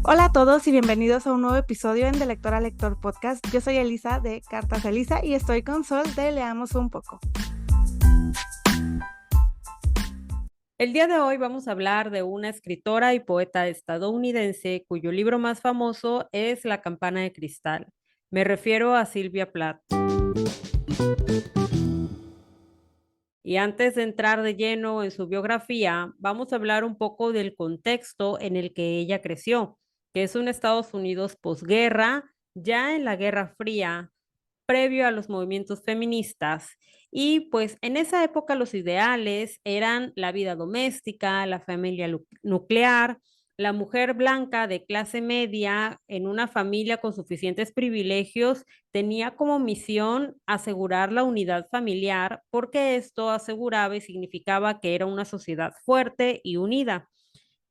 Hola a todos y bienvenidos a un nuevo episodio en De Lector a Lector Podcast. Yo soy Elisa de Cartas Elisa y estoy con Sol de Leamos un poco. El día de hoy vamos a hablar de una escritora y poeta estadounidense cuyo libro más famoso es La campana de cristal. Me refiero a Sylvia Plath. Y antes de entrar de lleno en su biografía, vamos a hablar un poco del contexto en el que ella creció, que es un Estados Unidos posguerra, ya en la Guerra Fría, previo a los movimientos feministas. Y pues en esa época los ideales eran la vida doméstica, la familia nuclear, la mujer blanca de clase media en una familia con suficientes privilegios tenía como misión asegurar la unidad familiar porque esto aseguraba y significaba que era una sociedad fuerte y unida.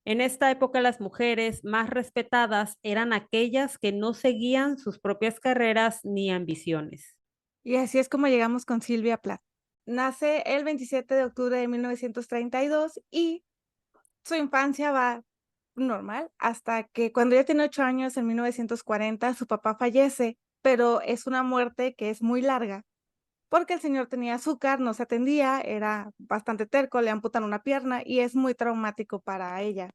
En esta época las mujeres más respetadas eran aquellas que no seguían sus propias carreras ni ambiciones. Y así es como llegamos con Sylvia Plath. Nace el 27 de octubre de 1932 y su infancia va normal hasta que cuando ella tiene 8 años, en 1940, su papá fallece, pero es una muerte que es muy larga porque el señor tenía azúcar, no se atendía, era bastante terco, le amputan una pierna y es muy traumático para ella.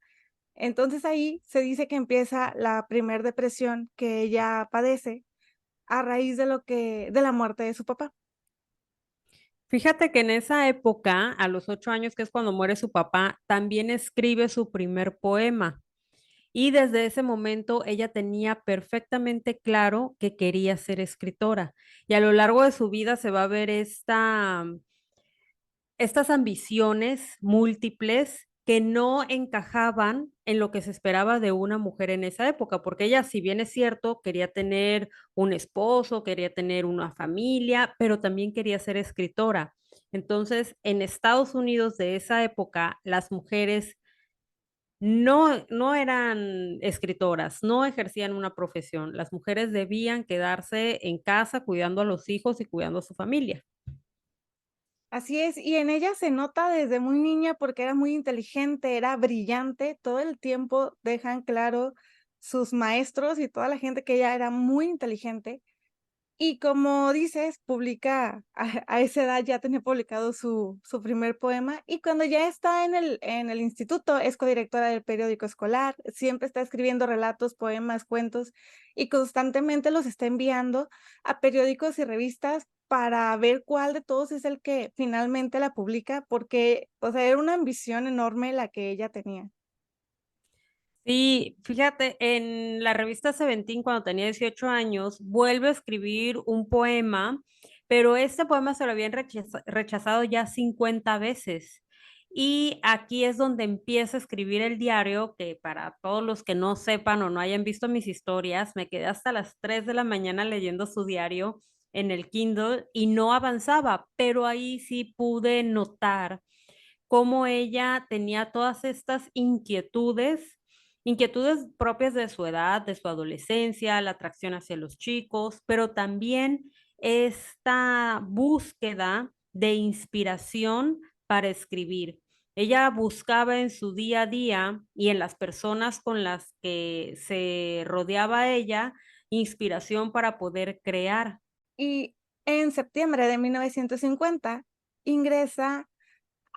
Entonces ahí se dice que empieza la primer depresión que ella padece a raíz de la muerte de su papá. Fíjate que en esa época, a los 8 años, que es cuando muere su papá, también escribe su primer poema. Y desde ese momento ella tenía perfectamente claro que quería ser escritora. Y a lo largo de su vida se va a ver estas ambiciones múltiples que no encajaban en lo que se esperaba de una mujer en esa época, porque ella, si bien es cierto, quería tener un esposo, quería tener una familia, pero también quería ser escritora. Entonces, en Estados Unidos de esa época, las mujeres no eran escritoras, no ejercían una profesión. Las mujeres debían quedarse en casa cuidando a los hijos y cuidando a su familia. Así es, y en ella se nota desde muy niña porque era muy inteligente, era brillante, todo el tiempo dejan claro sus maestros y toda la gente que ella era muy inteligente. Y como dices, publica a esa edad ya tenía publicado su primer poema, y cuando ya está en el instituto, es codirectora del periódico escolar, siempre está escribiendo relatos, poemas, cuentos, y constantemente los está enviando a periódicos y revistas para ver cuál de todos es el que finalmente la publica, porque, o sea, era una ambición enorme la que ella tenía. Sí, fíjate, en la revista Seventeen, cuando tenía 18 años, vuelve a escribir un poema, pero este poema se lo habían rechazado ya 50 veces. Y aquí es donde empieza a escribir el diario, que para todos los que no sepan o no hayan visto mis historias, me quedé hasta las 3 de la mañana leyendo su diario en el Kindle y no avanzaba, pero ahí sí pude notar cómo ella tenía todas estas inquietudes propias de su edad, de su adolescencia, la atracción hacia los chicos, pero también esta búsqueda de inspiración para escribir. Ella buscaba en su día a día y en las personas con las que se rodeaba ella inspiración para poder crear. Y en septiembre de 1950 ingresa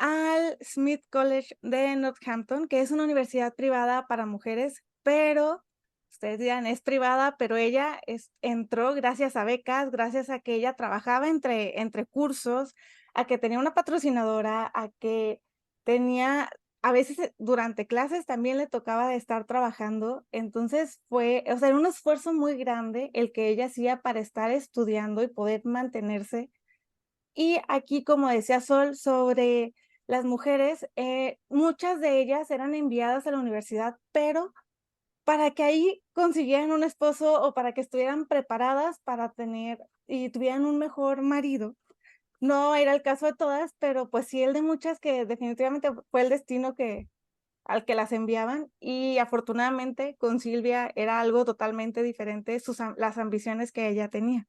al Smith College de Northampton, que es una universidad privada para mujeres, pero ustedes dirán, es privada, pero ella entró gracias a becas, gracias a que ella trabajaba entre cursos, a que tenía una patrocinadora, a que tenía, a veces durante clases también le tocaba de estar trabajando. Entonces fue, o sea, era un esfuerzo muy grande el que ella hacía para estar estudiando y poder mantenerse. Y aquí, como decía Sol, sobre las mujeres, muchas de ellas eran enviadas a la universidad, pero para que ahí consiguieran un esposo o para que estuvieran preparadas para tener y tuvieran un mejor marido. No era el caso de todas, pero pues sí el de muchas que definitivamente fue el destino al que las enviaban, y afortunadamente con Silvia era algo totalmente diferente las ambiciones que ella tenía.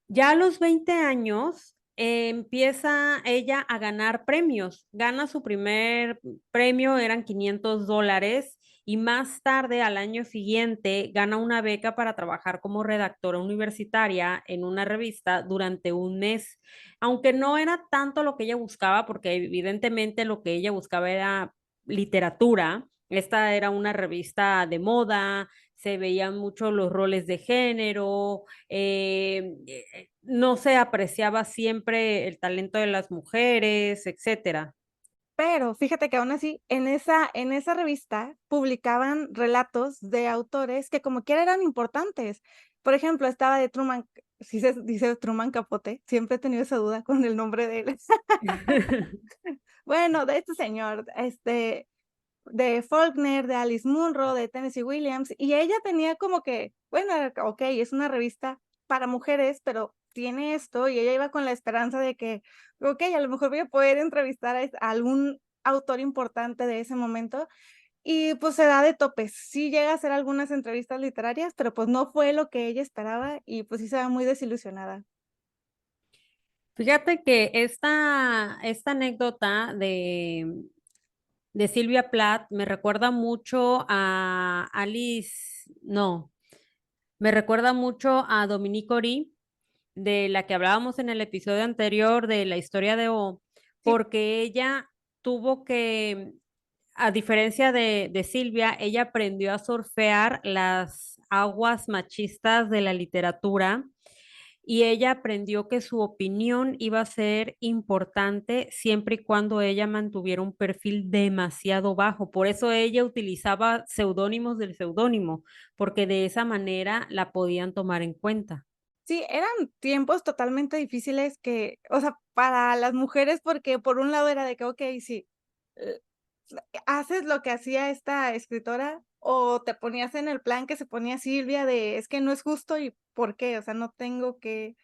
Ya a los 20 años empieza ella a ganar premios. Gana su primer premio, eran $500, y más tarde, al año siguiente, gana una beca para trabajar como redactora universitaria en una revista durante un mes, aunque no era tanto lo que ella buscaba, porque evidentemente lo que ella buscaba era literatura. Esta era una revista de moda, se veían mucho los roles de género, no se apreciaba siempre el talento de las mujeres, etcétera. Pero fíjate que aún así, en esa revista publicaban relatos de autores que como quiera eran importantes. Por ejemplo, estaba de Truman, sí se dice Truman Capote, siempre he tenido esa duda con el nombre de él. Bueno, de este señor, de Faulkner, de Alice Munro, de Tennessee Williams, y ella tenía como que, bueno, okey, es una revista para mujeres, pero tiene esto, y ella iba con la esperanza de que, okey, a lo mejor voy a poder entrevistar a algún autor importante de ese momento, y pues se da de topes. Sí llega a hacer algunas entrevistas literarias, pero pues no fue lo que ella esperaba y pues sí se va muy desilusionada. Fíjate que esta anécdota de Silvia Plath me recuerda mucho a Alice, no, me recuerda mucho a Dominique Ori, de la que hablábamos en el episodio anterior de la historia de O, Sí. porque ella tuvo que, a diferencia de Silvia, ella aprendió a surfear las aguas machistas de la literatura y ella aprendió que su opinión iba a ser importante siempre y cuando ella mantuviera un perfil demasiado bajo. Por eso ella utilizaba seudónimos del seudónimo, porque de esa manera la podían tomar en cuenta. Sí, eran tiempos totalmente difíciles que, o sea, para las mujeres, porque por un lado era de que, okey, sí, eh, haces lo que hacía esta escritora, o te ponías en el plan que se ponía Silvia de: "Es que no es justo, ¿y por qué?". O sea, no tengo que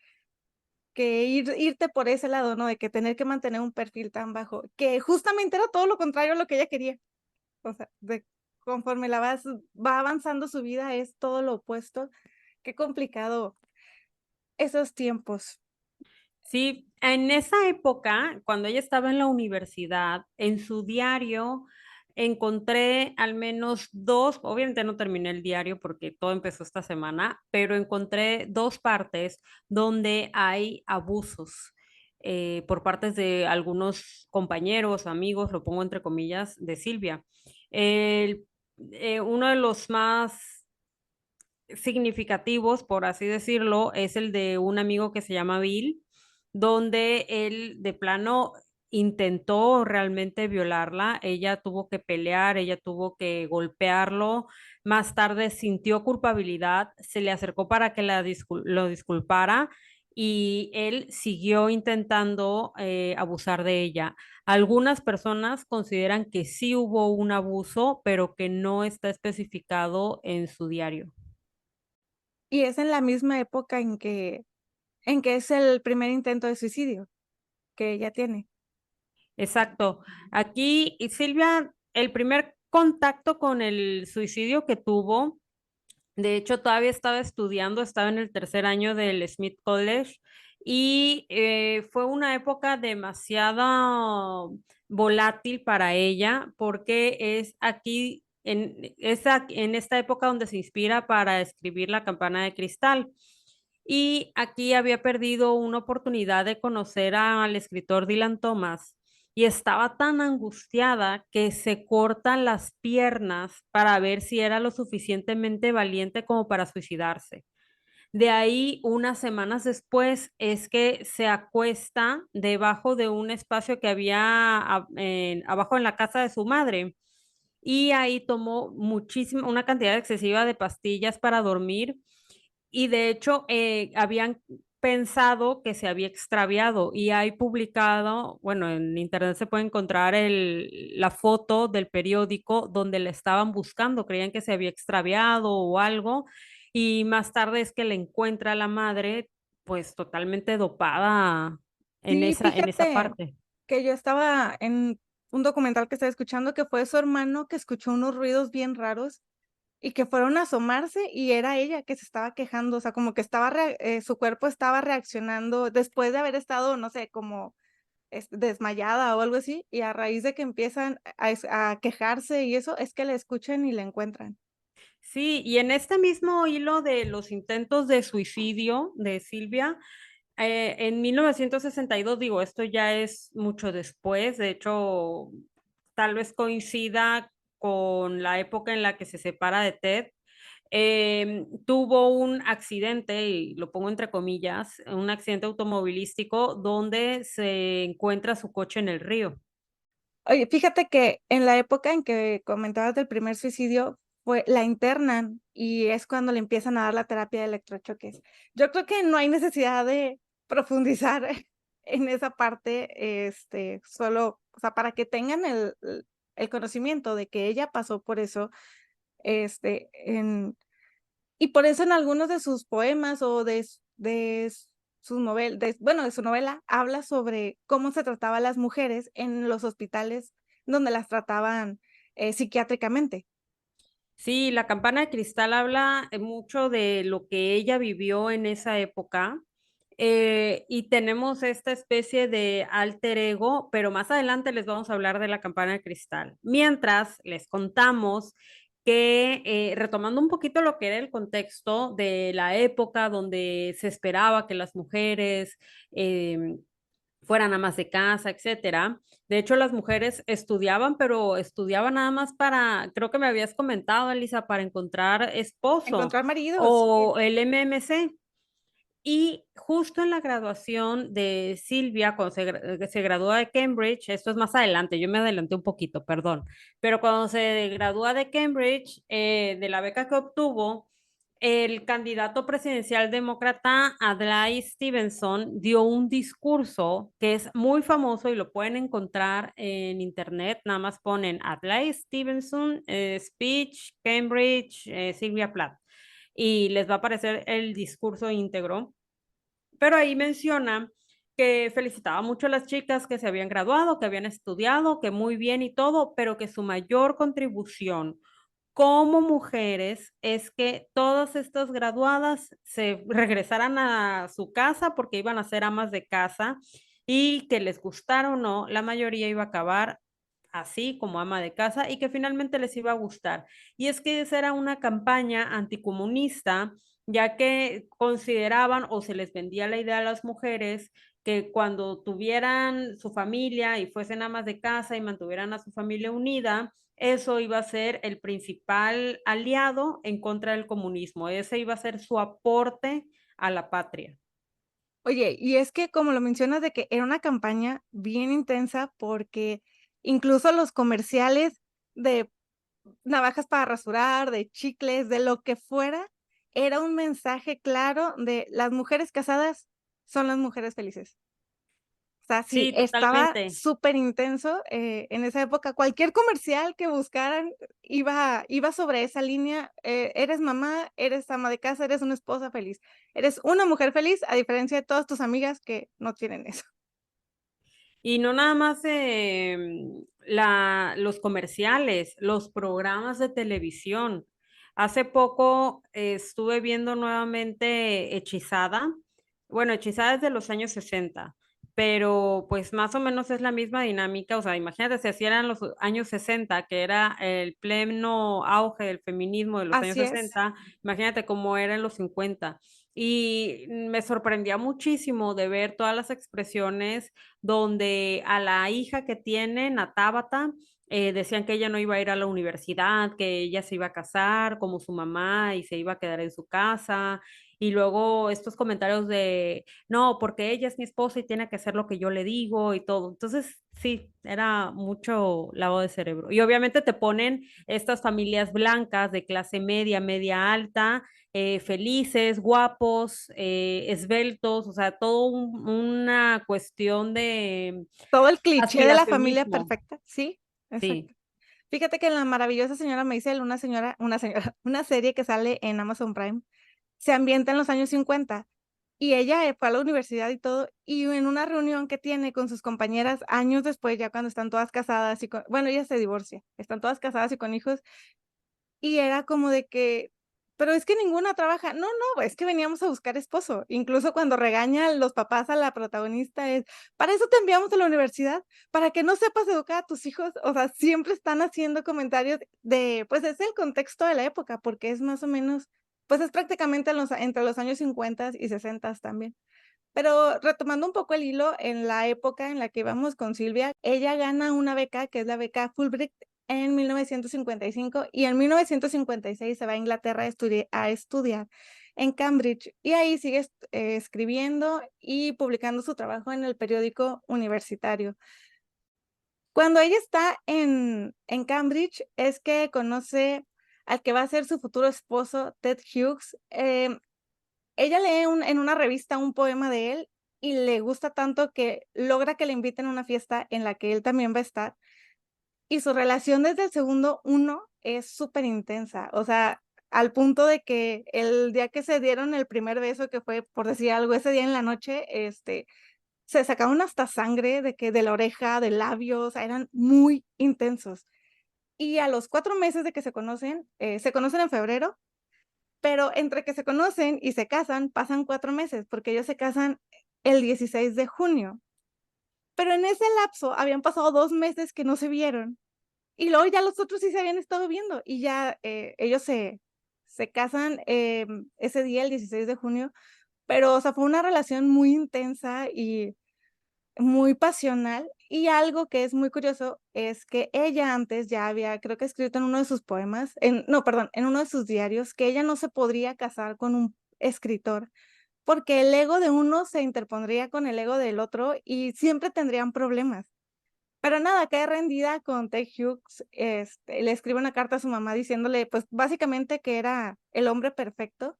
irte por ese lado, ¿no? De que tener que mantener un perfil tan bajo, que justamente era todo lo contrario a lo que ella quería. O sea, de conforme va avanzando su vida, es todo lo opuesto. Qué complicado esos tiempos. Sí, en esa época, cuando ella estaba en la universidad, en su diario encontré al menos dos, obviamente no terminé el diario porque todo empezó esta semana, pero encontré dos partes donde hay abusos por partes de algunos compañeros, amigos, lo pongo entre comillas, de Silvia. El- Uno de los más significativos, por así decirlo, es el de un amigo que se llama Bill, donde él de plano intentó realmente violarla, ella tuvo que pelear, ella tuvo que golpearlo, más tarde sintió culpabilidad, se le acercó para que lo disculpara y él siguió intentando abusar de ella. Algunas personas consideran que sí hubo un abuso, pero que no está especificado en su diario. Y es en la misma época en que es el primer intento de suicidio que ella tiene. Exacto. Aquí, y Silvia, el primer contacto con el suicidio que tuvo, de hecho, todavía estaba estudiando, estaba en el tercer año del Smith College y fue una época demasiado volátil para ella porque es aquí, en esta época donde se inspira para escribir La Campana de Cristal. Y aquí había perdido una oportunidad de conocer al escritor Dylan Thomas y estaba tan angustiada que se cortan las piernas para ver si era lo suficientemente valiente como para suicidarse. De ahí, unas semanas después, es que se acuesta debajo de un espacio que había abajo en la casa de su madre. Y ahí tomó una cantidad excesiva de pastillas para dormir y de hecho habían pensado que se había extraviado y hay publicado, bueno, en internet se puede encontrar la foto del periódico donde la estaban buscando, creían que se había extraviado o algo y más tarde es que le encuentra a la madre pues totalmente dopada Sí, en esa fíjate parte. que yo estaba en un documental que estaba escuchando, que fue su hermano que escuchó unos ruidos bien raros y que fueron a asomarse y era ella que se estaba quejando, o sea, como que su cuerpo estaba reaccionando después de haber estado, no sé, como desmayada o algo así, y a raíz de que empiezan a quejarse y eso, es que la escuchan y la encuentran. Sí, y en este mismo hilo de los intentos de suicidio de Silvia, en 1962, digo, esto ya es mucho después, de hecho, tal vez coincida con la época en la que se separa de Ted. Tuvo un accidente, y lo pongo entre comillas, un accidente automovilístico donde se encuentra su coche en el río. Oye, fíjate que en la época en que comentabas del primer suicidio, la internan y es cuando le empiezan a dar la terapia de electrochoques. Yo creo que no hay necesidad de profundizar en esa parte, solo, o sea, para que tengan el conocimiento de que ella pasó por eso, en y por eso en algunos de sus poemas o sus novel bueno, de su novela, habla sobre cómo se trataba a las mujeres en los hospitales donde las trataban, psiquiátricamente. Sí, La campana de cristal habla mucho de lo que ella vivió en esa época, y tenemos esta especie de alter ego, pero más adelante les vamos a hablar de La campana de cristal. Mientras les contamos que, retomando un poquito lo que era el contexto de la época donde se esperaba que las mujeres fueran amas de casa, etcétera. De hecho, las mujeres estudiaban, pero estudiaban nada más para, creo que me habías comentado, Elisa, para encontrar esposo Encontrar maridos, sí. o el MMC. Y justo en la graduación de Silvia, cuando se gradúa de Cambridge, esto es más adelante, yo me adelanté un poquito, perdón, pero cuando se gradúa de Cambridge, de la beca que obtuvo, el candidato presidencial demócrata Adlai Stevenson dio un discurso que es muy famoso y lo pueden encontrar en internet, nada más ponen Adlai Stevenson, speech, Cambridge, Silvia Plath, y les va a aparecer el discurso íntegro, pero ahí menciona que felicitaba mucho a las chicas que se habían graduado, que habían estudiado, que muy bien y todo, pero que su mayor contribución como mujeres es que todas estas graduadas se regresaran a su casa porque iban a ser amas de casa, y que les gustara o no, la mayoría iba a acabar así como ama de casa y que finalmente les iba a gustar. Y es que esa era una campaña anticomunista, ya que consideraban o se les vendía la idea a las mujeres que cuando tuvieran su familia y fuesen amas de casa y mantuvieran a su familia unida, eso iba a ser el principal aliado en contra del comunismo. Ese iba a ser su aporte a la patria. Oye, y es que como lo mencionas de que era una campaña bien intensa, porque incluso los comerciales de navajas para rasurar, de chicles, de lo que fuera, era un mensaje claro de las mujeres casadas son las mujeres felices. O sea, sí, Sí, estaba totalmente. súper intenso, en esa época. Cualquier comercial que buscaran iba sobre esa línea, eres mamá, eres ama de casa, eres una esposa feliz. Eres una mujer feliz, a diferencia de todas tus amigas que no tienen eso. Y no nada más los comerciales, los programas de televisión. Hace poco estuve viendo nuevamente Hechizada. Bueno, Hechizada es de los años 60, pero pues más o menos es la misma dinámica. O sea, imagínate si así eran los años 60, que era el pleno auge del feminismo de los años Así es. 60, imagínate cómo era en los 50. Y me sorprendía muchísimo de ver todas las expresiones donde a la hija que tienen, a Tabata, decían que ella no iba a ir a la universidad, que ella se iba a casar como su mamá y se iba a quedar en su casa. Y luego estos comentarios de, no, porque ella es mi esposa y tiene que hacer lo que yo le digo y todo. Entonces, sí, era mucho lavado de cerebro. Y obviamente te ponen estas familias blancas de clase media, media alta, felices, guapos, esbeltos, o sea, todo una cuestión de Todo el cliché de la familia aspiracionismo. perfecta, sí, Sí. exacto. Fíjate que en La maravillosa señora Maisel, una serie que sale en Amazon Prime, se ambienta en los años 50 y ella, fue a la universidad y todo, y en una reunión que tiene con sus compañeras años después, ya cuando están todas casadas y con bueno, ella se divorcia, están todas casadas y con hijos, y era como de que pero es que ninguna trabaja. No, no, es que veníamos a buscar esposo. Incluso cuando regañan los papás a la protagonista es, para eso te enviamos a la universidad, para que no sepas educar a tus hijos. O sea, siempre están haciendo comentarios de, pues es el contexto de la época, porque es más o menos, pues es prácticamente entre los años 50 y 60 también. Pero retomando un poco el hilo, en la época en la que íbamos con Silvia, ella gana una beca, que es la beca Fulbright en 1955, y en 1956 se va a Inglaterra a estudiar en Cambridge, y ahí sigue escribiendo y publicando su trabajo en el periódico universitario. Cuando ella está en Cambridge, es que conoce al que va a ser su futuro esposo, Ted Hughes. Ella lee en una revista un poema de él y le gusta tanto que logra que le inviten a una fiesta en la que él también va a estar, y su relación desde el segundo uno es súper intensa. O sea, al punto de que el día que se dieron el primer beso, que fue, por decir algo, ese día en la noche, se sacaron hasta sangre de la oreja, del labio, o sea, eran muy intensos. Y a los 4 meses de que se conocen en febrero, pero entre que se conocen y se casan, pasan 4 meses, porque ellos se casan el 16 de junio. Pero en ese lapso habían pasado 2 meses que no se vieron, y luego ya los otros sí se habían estado viendo, y ya, ellos se casan, ese día, el 16 de junio, pero, o sea, fue una relación muy intensa y muy pasional. Y algo que es muy curioso es que ella antes ya había, creo que escrito en uno de sus poemas, no, perdón, en uno de sus diarios, que ella no se podría casar con un escritor, porque el ego de uno se interpondría con el ego del otro y siempre tendrían problemas. Pero nada, cae rendida con Ted Hughes, le escribe una carta a su mamá diciéndole, pues, básicamente que era el hombre perfecto.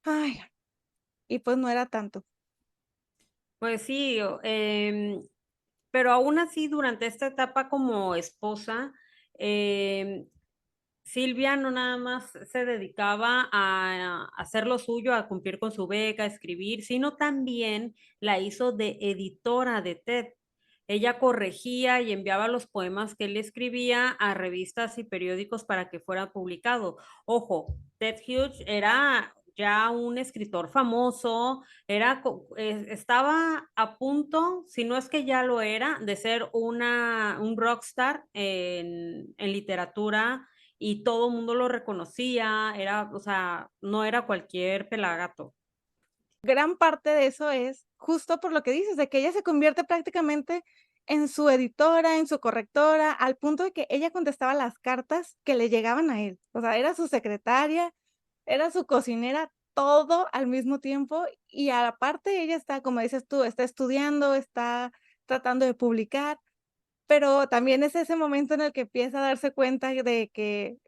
Ay, y pues no era tanto. Pues sí, pero aún así, durante esta etapa como esposa, em, Silvia no nada más se dedicaba a hacer lo suyo, a cumplir con su beca, a escribir, sino también la hizo de editora de TED. Ella corregía y enviaba los poemas que él escribía a revistas y periódicos para que fuera publicado. Ojo, Ted Hughes era ya un escritor famoso, estaba a punto, si no es que ya lo era, de ser un rockstar en literatura y todo el mundo lo reconocía, o sea, no era cualquier pelagato. Gran parte de eso es justo por lo que dices, de que ella se convierte prácticamente en su editora, en su correctora, al punto de que ella contestaba las cartas que le llegaban a él. O sea, era su secretaria, era su cocinera, todo al mismo tiempo, y aparte ella está, como dices tú, está estudiando, está tratando de publicar, pero también es ese momento en el que empieza a darse cuenta de que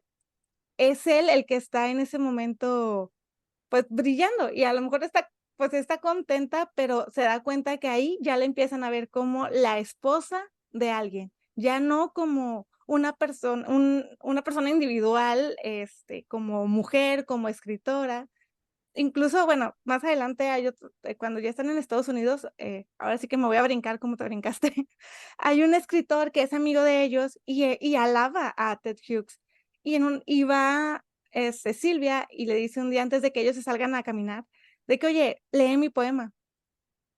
es él el que está en ese momento, pues, brillando, y a lo mejor está, pues, está contenta, pero se da cuenta que ahí ya la empiezan a ver como la esposa de alguien, ya no como una persona individual, como mujer, como escritora. Incluso, bueno, más adelante hay otro, cuando ya están en Estados Unidos, ahora sí que me voy a brincar como te brincaste. Hay un escritor que es amigo de ellos y alaba a Ted Hughes. Y va, Silvia y le dice un día antes de que ellos se salgan a caminar, de que: "Oye, lee mi poema".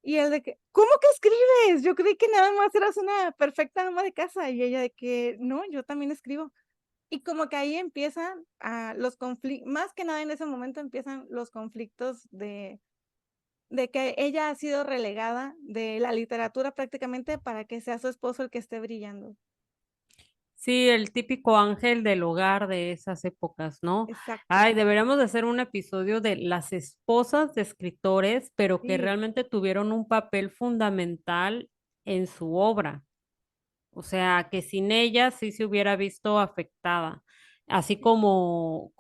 Y él de que: "¿Cómo que escribes? Yo creí que nada más eras una perfecta ama de casa". Y ella de que: "No, yo también escribo". Y como que ahí empiezan los conflictos, más que nada en ese momento empiezan los conflictos de que ella ha sido relegada de la literatura prácticamente para que sea su esposo el que esté brillando. Sí, el típico ángel del hogar de esas épocas, ¿no? Exacto. Ay, deberíamos de hacer un episodio de las esposas de escritores, pero que Sí, realmente tuvieron un papel fundamental en su obra. O sea, que sin ella sí se hubiera visto afectada. Así como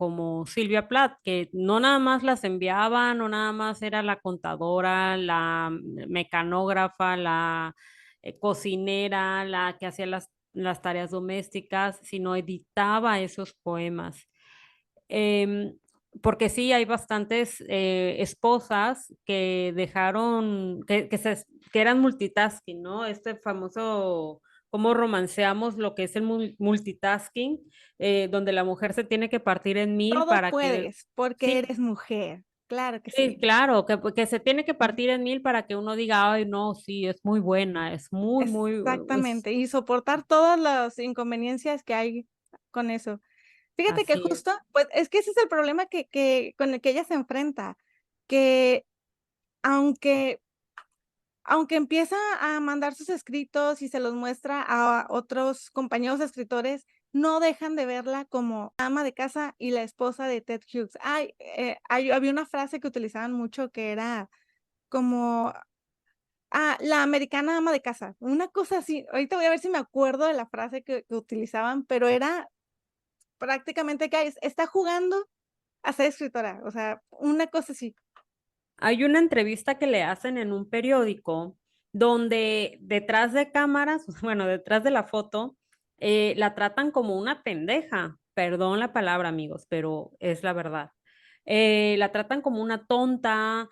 Silvia Plath, que no nada más las enviaba, no nada más era la contadora, la mecanógrafa, la cocinera, la que hacía las tareas domésticas, sino editaba esos poemas. Em, Porque sí, hay bastantes esposas que dejaron, que eran multitasking, ¿no? Este famoso cómo romanceamos lo que es el multitasking, donde la mujer se tiene que partir en mil Todo para que puedes, porque sí, eres mujer. Claro que sí, sí. claro, que se tiene que Ujú. partir en mil para que uno diga, ay, no, sí, es muy buena, es muy, muy, Exactamente, y soportar todas las inconveniencias que hay con eso. Fíjate que así es. justo, pues, es que ese es el problema que con el que ella se enfrenta, que aunque aunque empieza a mandar sus escritos y se los muestra a otros compañeros escritores, no dejan de verla como ama de casa y la esposa de Ted Hughes. Había una frase que utilizaban mucho que era como, la americana ama de casa, una cosa así. Ahorita voy a ver si me acuerdo de la frase que utilizaban, pero era prácticamente que está jugando a ser escritora, o sea, una cosa así. Hay una entrevista que le hacen en un periódico donde detrás de cámaras, bueno, detrás de la foto, la tratan como una pendeja. Perdón la palabra, amigos, pero es la verdad. La tratan como una tonta,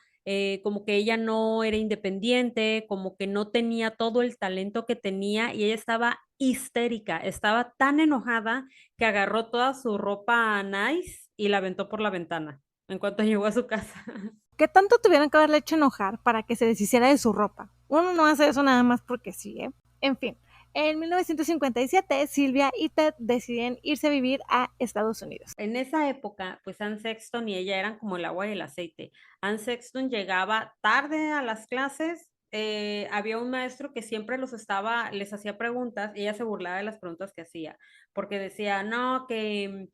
como que ella no era independiente, como que no tenía todo el talento que tenía y ella estaba histérica, estaba tan enojada que agarró toda su ropa nice y la aventó por la ventana en cuanto llegó a su casa. ¿Qué tanto tuvieron que haberle hecho enojar para que se deshiciera de su ropa? Uno no hace eso nada más porque sí, ¿eh? En fin, en 1957, Silvia y Ted deciden irse a vivir a Estados Unidos. En esa época, pues Anne Sexton y ella eran como el agua y el aceite. Anne Sexton llegaba tarde a las clases, había un maestro que siempre les hacía preguntas y ella se burlaba de las preguntas que hacía, porque decía, no, qué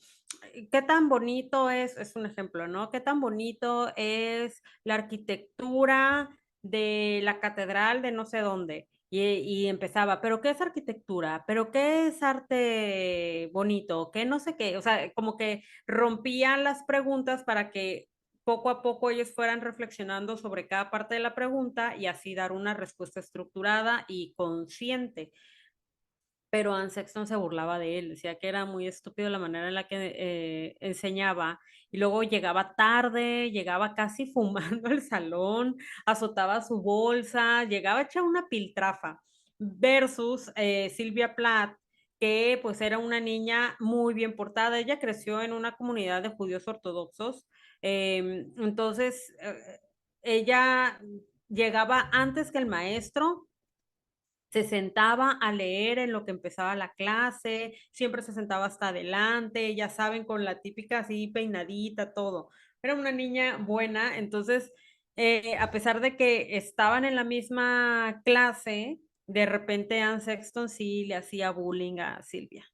tan bonito es un ejemplo, ¿no? ¿Qué tan bonito es la arquitectura de la catedral de no sé dónde? Y empezaba, ¿pero qué es arquitectura? ¿Pero qué es arte bonito? ¿Qué no sé qué? O sea, como que rompían las preguntas para que poco a poco ellos fueran reflexionando sobre cada parte de la pregunta y así dar una respuesta estructurada y consciente. Pero Anne Sexton se burlaba de él, decía que era muy estúpido la manera en la que enseñaba y luego llegaba tarde, llegaba casi fumando al salón, azotaba su bolsa, llegaba hecha una piltrafa versus Silvia Plath, que pues era una niña muy bien portada, ella creció en una comunidad de judíos ortodoxos, entonces ella llegaba antes que el maestro, se sentaba a leer en lo que empezaba la clase, siempre se sentaba hasta adelante, ya saben, con la típica así peinadita, todo. Era una niña buena, entonces, a pesar de que estaban en la misma clase, de repente Anne Sexton sí le hacía bullying a Silvia.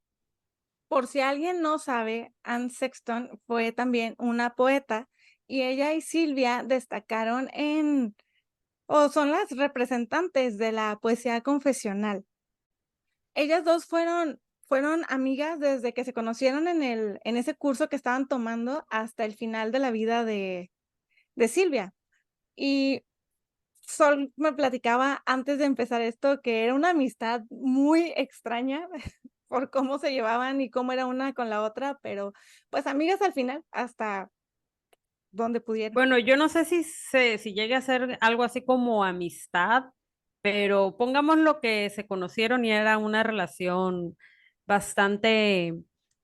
Por si alguien no sabe, Anne Sexton fue también una poeta y ella y Silvia destacaron o son las representantes de la poesía confesional. Ellas 2 fueron amigas desde que se conocieron en ese curso que estaban tomando hasta el final de la vida de Silvia. Y Sol me platicaba antes de empezar esto que era una amistad muy extraña por cómo se llevaban y cómo era una con la otra, pero, pues, amigas al final hasta donde pudieron. Bueno, yo no sé si llegue a ser algo así como amistad, pero pongamos lo que se conocieron y era una relación bastante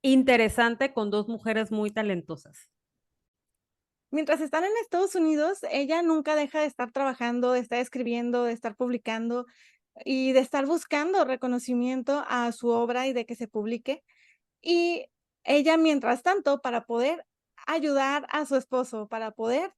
interesante con dos mujeres muy talentosas. Mientras están en Estados Unidos, ella nunca deja de estar trabajando, de estar escribiendo, de estar publicando y de estar buscando reconocimiento a su obra y de que se publique. Y ella, mientras tanto, para poder ayudar a su esposo, para poder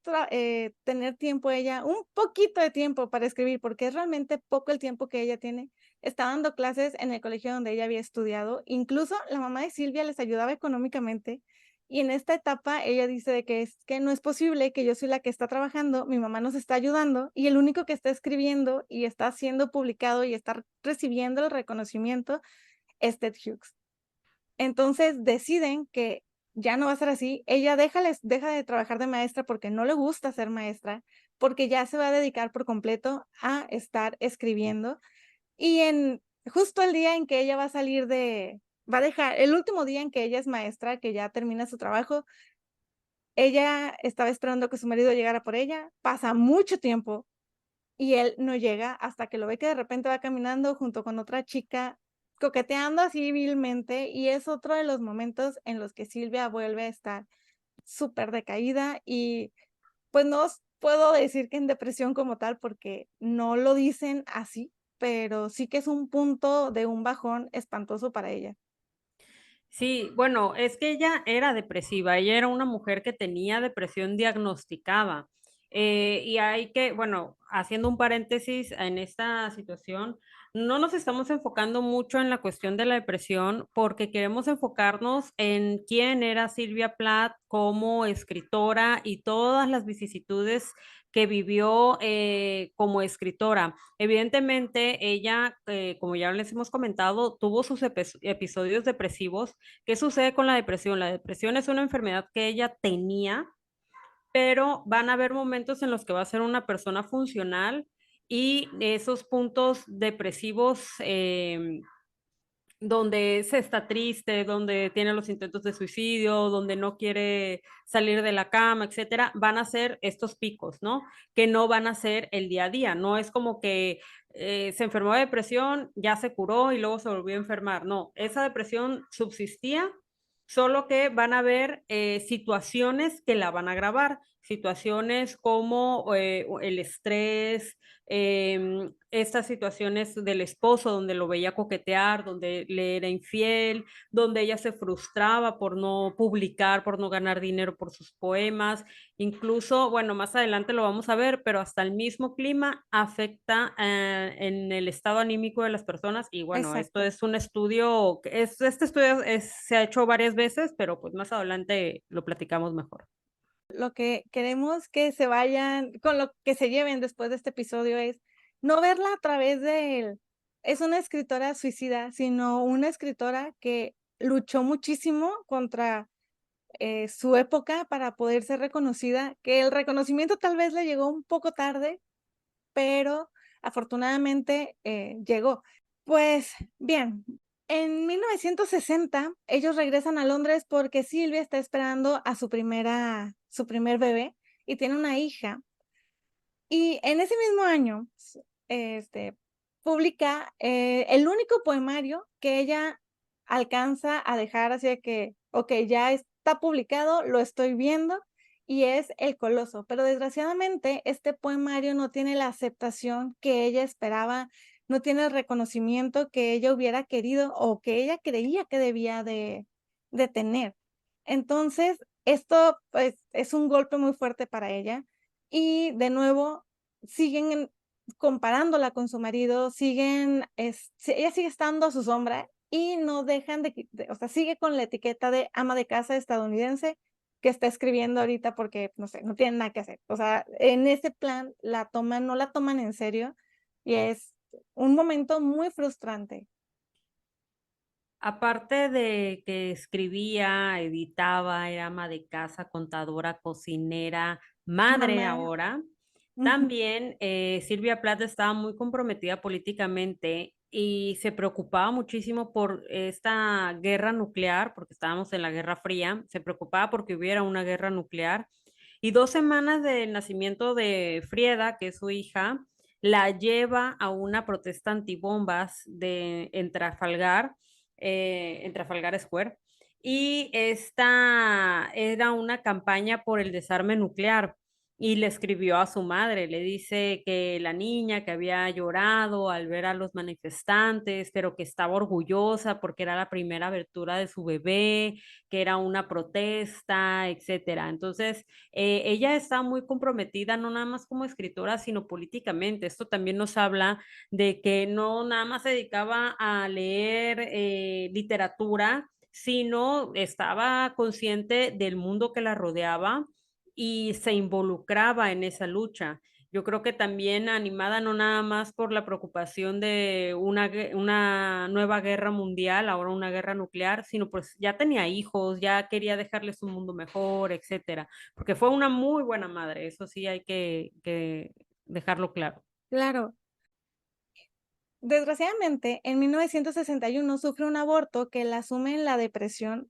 tener tiempo ella, un poquito de tiempo para escribir, porque es realmente poco el tiempo que ella tiene, está dando clases en el colegio donde ella había estudiado. Incluso la mamá de Silvia les ayudaba económicamente. Y en esta etapa ella dice de que es que no es posible que yo soy la que está trabajando, mi mamá nos está ayudando y el único que está escribiendo y está siendo publicado y está recibiendo el reconocimiento es Ted Hughes. Entonces deciden que ya no va a ser así. Ella deja de trabajar de maestra porque no le gusta ser maestra, porque ya se va a dedicar por completo a estar escribiendo. Y en justo el día en que ella va a dejar, el último día en que ella es maestra, que ya termina su trabajo, ella estaba esperando que su marido llegara por ella. Pasa mucho tiempo y él no llega hasta que lo ve que de repente va caminando junto con otra chica coqueteando así vilmente, y es otro de los momentos en los que Silvia vuelve a estar súper decaída y, pues, no puedo decir que en depresión como tal, porque no lo dicen así, pero sí que es un punto de un bajón espantoso para ella. Sí, bueno, es que ella era depresiva, ella era una mujer que tenía depresión diagnosticada. Y hay que, bueno, haciendo un paréntesis en esta situación, no nos estamos enfocando mucho en la cuestión de la depresión porque queremos enfocarnos en quién era Silvia Plath como escritora y todas las vicisitudes que vivió como escritora. Evidentemente, ella, como ya les hemos comentado, tuvo sus episodios depresivos. ¿Qué sucede con la depresión? La depresión es una enfermedad que ella tenía, pero van a haber momentos en los que va a ser una persona funcional y esos puntos depresivos donde se está triste, donde tiene los intentos de suicidio, donde no quiere salir de la cama, etcétera, van a ser estos picos, ¿no? Que no van a ser el día a día. No es como que se enfermó de depresión, ya se curó y luego se volvió a enfermar. No, esa depresión subsistía, solo que van a haber situaciones que la van a agravar, situaciones como el estrés, estas situaciones del esposo donde lo veía coquetear, donde le era infiel, donde ella se frustraba por no publicar, por no ganar dinero por sus poemas. Incluso, bueno, más adelante lo vamos a ver, pero hasta el mismo clima afecta en el estado anímico de las personas. Y bueno, esto Exacto. es un estudio, este estudio se ha hecho varias veces, pero pues más adelante lo platicamos mejor. Lo que queremos que se vayan con lo que se lleven después de este episodio es no verla a través de es una escritora suicida, sino una escritora que luchó muchísimo contra, su época para poder ser reconocida, que el reconocimiento tal vez le llegó un poco tarde, pero afortunadamente, llegó. Pues bien, en 1960 ellos regresan a Londres porque Silvia está esperando a su primer bebé y tiene una hija. Y en ese mismo año, este, publica, el único poemario que ella alcanza a dejar, así de que, okey, ya está publicado, lo estoy viendo, y es El Coloso. Pero desgraciadamente, este poemario no tiene la aceptación que ella esperaba, no tiene el reconocimiento que ella hubiera querido o que ella creía que debía de tener. Entonces, esto, pues, es un golpe muy fuerte para ella, y de nuevo siguen comparándola con su marido, siguen, ella sigue estando a su sombra y no dejan o sea, sigue con la etiqueta de ama de casa estadounidense que está escribiendo ahorita porque, no sé, no tienen nada que hacer. O sea, en ese plan no la toman en serio y es un momento muy frustrante. Aparte de que escribía, editaba, era ama de casa, contadora, cocinera, madre Mamá, ahora, ujú, también Silvia Plath estaba muy comprometida políticamente y se preocupaba muchísimo por esta guerra nuclear, porque estábamos en la Guerra Fría, se preocupaba porque hubiera una guerra nuclear. Y 2 semanas del nacimiento de Frieda, que es su hija, la lleva a una protesta antibombas en Trafalgar Square. Y esta era una campaña por el desarme nuclear. Y le escribió a su madre, le dice que la niña que había llorado al ver a los manifestantes, pero que estaba orgullosa porque era la primera abertura de su bebé, que era una protesta, etcétera. Entonces, ella está muy comprometida, no nada más como escritora, sino políticamente. Esto también nos habla de que no nada más se dedicaba a leer literatura, sino estaba consciente del mundo que la rodeaba y se involucraba en esa lucha. Yo creo que también animada no nada más por la preocupación de una nueva guerra mundial, ahora una guerra nuclear, sino pues ya tenía hijos, ya quería dejarles un mundo mejor, etcétera, porque fue una muy buena madre, eso sí hay que dejarlo claro. claro. Desgraciadamente, en 1961 sufre un aborto que la sume en la depresión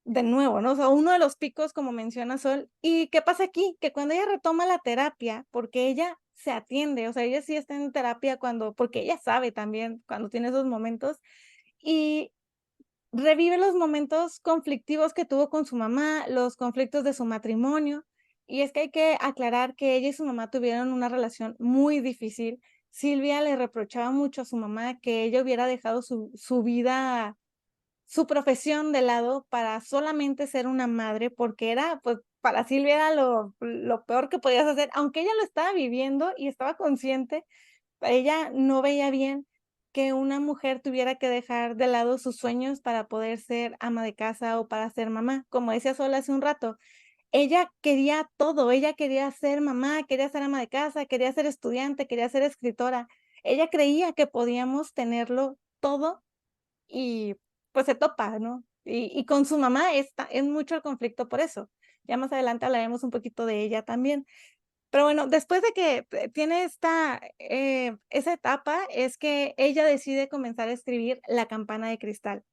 de nuevo, ¿no? O sea, uno de los picos, como menciona Sol. ¿Y qué pasa aquí? Que cuando ella retoma la terapia, porque ella se atiende, o sea, ella sí está en terapia porque ella sabe también cuando tiene esos momentos, y revive los momentos conflictivos que tuvo con su mamá, los conflictos de su matrimonio. Y es que hay que aclarar que ella y su mamá tuvieron una relación muy difícil. Silvia le reprochaba mucho a su mamá que ella hubiera dejado su vida, su profesión de lado para solamente ser una madre, porque era, pues, para Silvia era lo peor que podías hacer, aunque ella lo estaba viviendo y estaba consciente, ella no veía bien que una mujer tuviera que dejar de lado sus sueños para poder ser ama de casa o para ser mamá. Como decía Sol hace un rato, ella quería todo, ella quería ser mamá, quería ser ama de casa, quería ser estudiante, quería ser escritora. Ella creía que podíamos tenerlo todo y, pues, se topa, ¿no? Y con su mamá es mucho el conflicto por eso. Ya más adelante hablaremos un poquito de ella también. Pero bueno, después de que tiene esa etapa, es que ella decide comenzar a escribir La campana de cristal.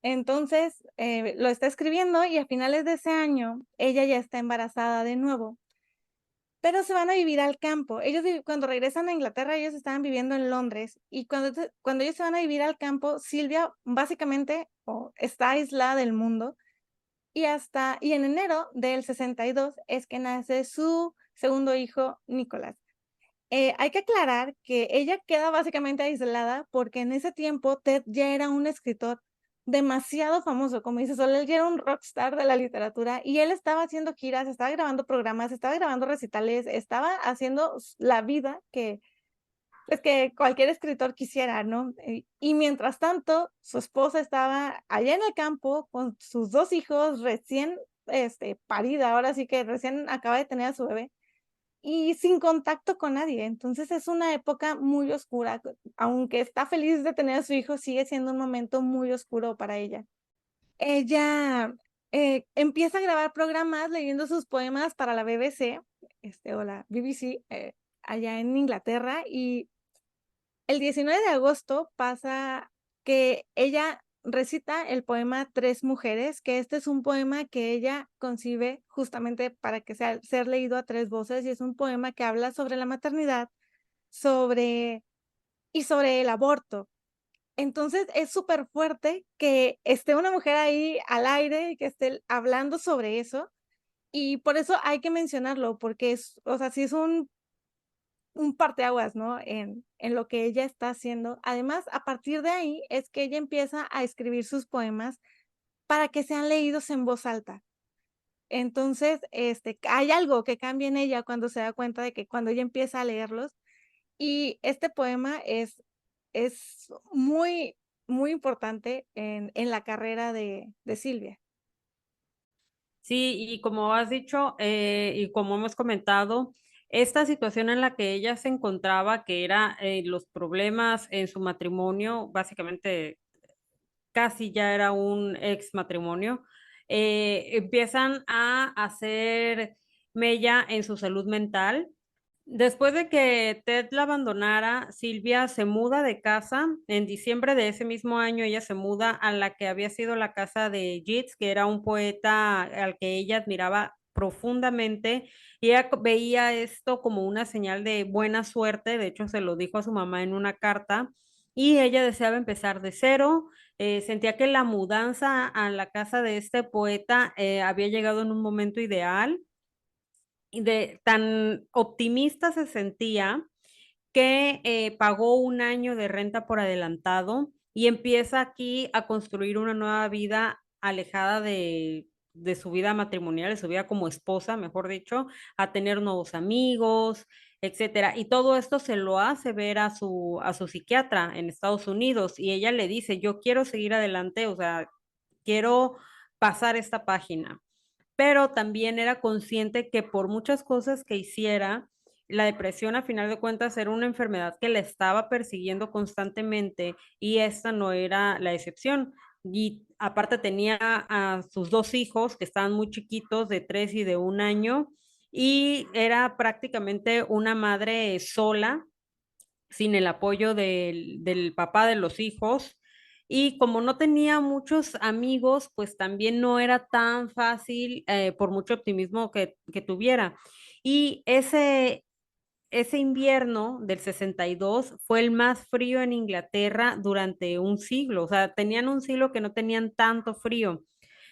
Entonces, lo está escribiendo y a finales de ese año, ella ya está embarazada de nuevo, pero se van a vivir al campo. Cuando regresan a Inglaterra, ellos estaban viviendo en Londres y cuando ellos se van a vivir al campo, Silvia básicamente está aislada del mundo y en enero del 62 es que nace su segundo hijo, Nicolás. Hay que aclarar que ella queda básicamente aislada porque en ese tiempo Ted ya era un escritor demasiado famoso, como dices, Sol, él ya era un rockstar de la literatura y él estaba haciendo giras, estaba grabando programas, estaba grabando recitales, estaba haciendo la vida que, pues, que cualquier escritor quisiera, ¿no? Y mientras tanto, su esposa estaba allá en el campo con sus 2 hijos recién, parida, ahora sí que recién acaba de tener a su bebé y sin contacto con nadie. Entonces, es una época muy oscura, aunque está feliz de tener a su hijo, sigue siendo un momento muy oscuro para ella. Ella, empieza a grabar programas leyendo sus poemas para la BBC, o la BBC, allá en Inglaterra, y el 19 de agosto pasa que ella recita el poema Tres mujeres, que este es un poema que ella concibe justamente para que sea ser leído a 3 voces, y es un poema que habla sobre la maternidad, sobre sobre el aborto. Entonces, es súper fuerte que esté una mujer ahí al aire y que esté hablando sobre eso, y por eso hay que mencionarlo, porque o sea, sí es un parteaguas, ¿no? En lo que ella está haciendo. Además, a partir de ahí es que ella empieza a escribir sus poemas para que sean leídos en voz alta. Entonces, hay algo que cambia en ella cuando se da cuenta de que cuando ella empieza a leerlos, y este poema es muy, muy importante en la carrera de Silvia. Sí, y como has dicho, y como hemos comentado, esta situación en la que ella se encontraba, que era los problemas en su matrimonio, básicamente casi ya era un ex matrimonio, empiezan a hacer mella en su salud mental. Después de que Ted la abandonara, Silvia se muda de casa. En diciembre de ese mismo año, ella se muda a la que había sido la casa de Yeats, que era un poeta al que ella admiraba profundamente, y ella veía esto como una señal de buena suerte. De hecho, se lo dijo a su mamá en una carta, y ella deseaba empezar de cero. Sentía que la mudanza a la casa de este poeta había llegado en un momento ideal, y de tan optimista se sentía que pagó un año de renta por adelantado y empieza aquí a construir una nueva vida alejada de su vida matrimonial, de su vida como esposa, mejor dicho, a tener nuevos amigos, etcétera. Y todo esto se lo hace ver a su psiquiatra en Estados Unidos, y ella le dice, yo quiero seguir adelante, o sea, quiero pasar esta página. Pero también era consciente que por muchas cosas que hiciera, la depresión a final de cuentas era una enfermedad que le estaba persiguiendo constantemente, y esta no era la excepción. Y aparte tenía a sus 2 hijos que estaban muy chiquitos, de 3 y de 1 año, y era prácticamente una madre sola, sin el apoyo del papá de los hijos. Y como no tenía muchos amigos, pues también no era tan fácil, por mucho optimismo que tuviera. Y ese invierno del 62 fue el más frío en Inglaterra durante un siglo, o sea, tenían un siglo que no tenían tanto frío.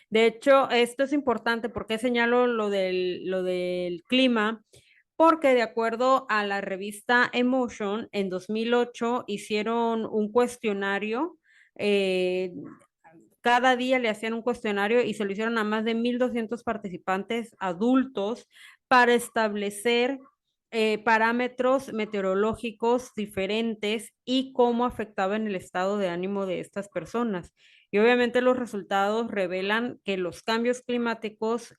De hecho, esto es importante porque señalo lo del clima, porque de acuerdo a la revista Emotion, en 2008 hicieron un cuestionario, eh, cada día le hacían un cuestionario y se lo hicieron a más de 1,200 participantes adultos para establecer parámetros meteorológicos diferentes y cómo afectaban el estado de ánimo de estas personas. Y obviamente los resultados revelan que los cambios climáticos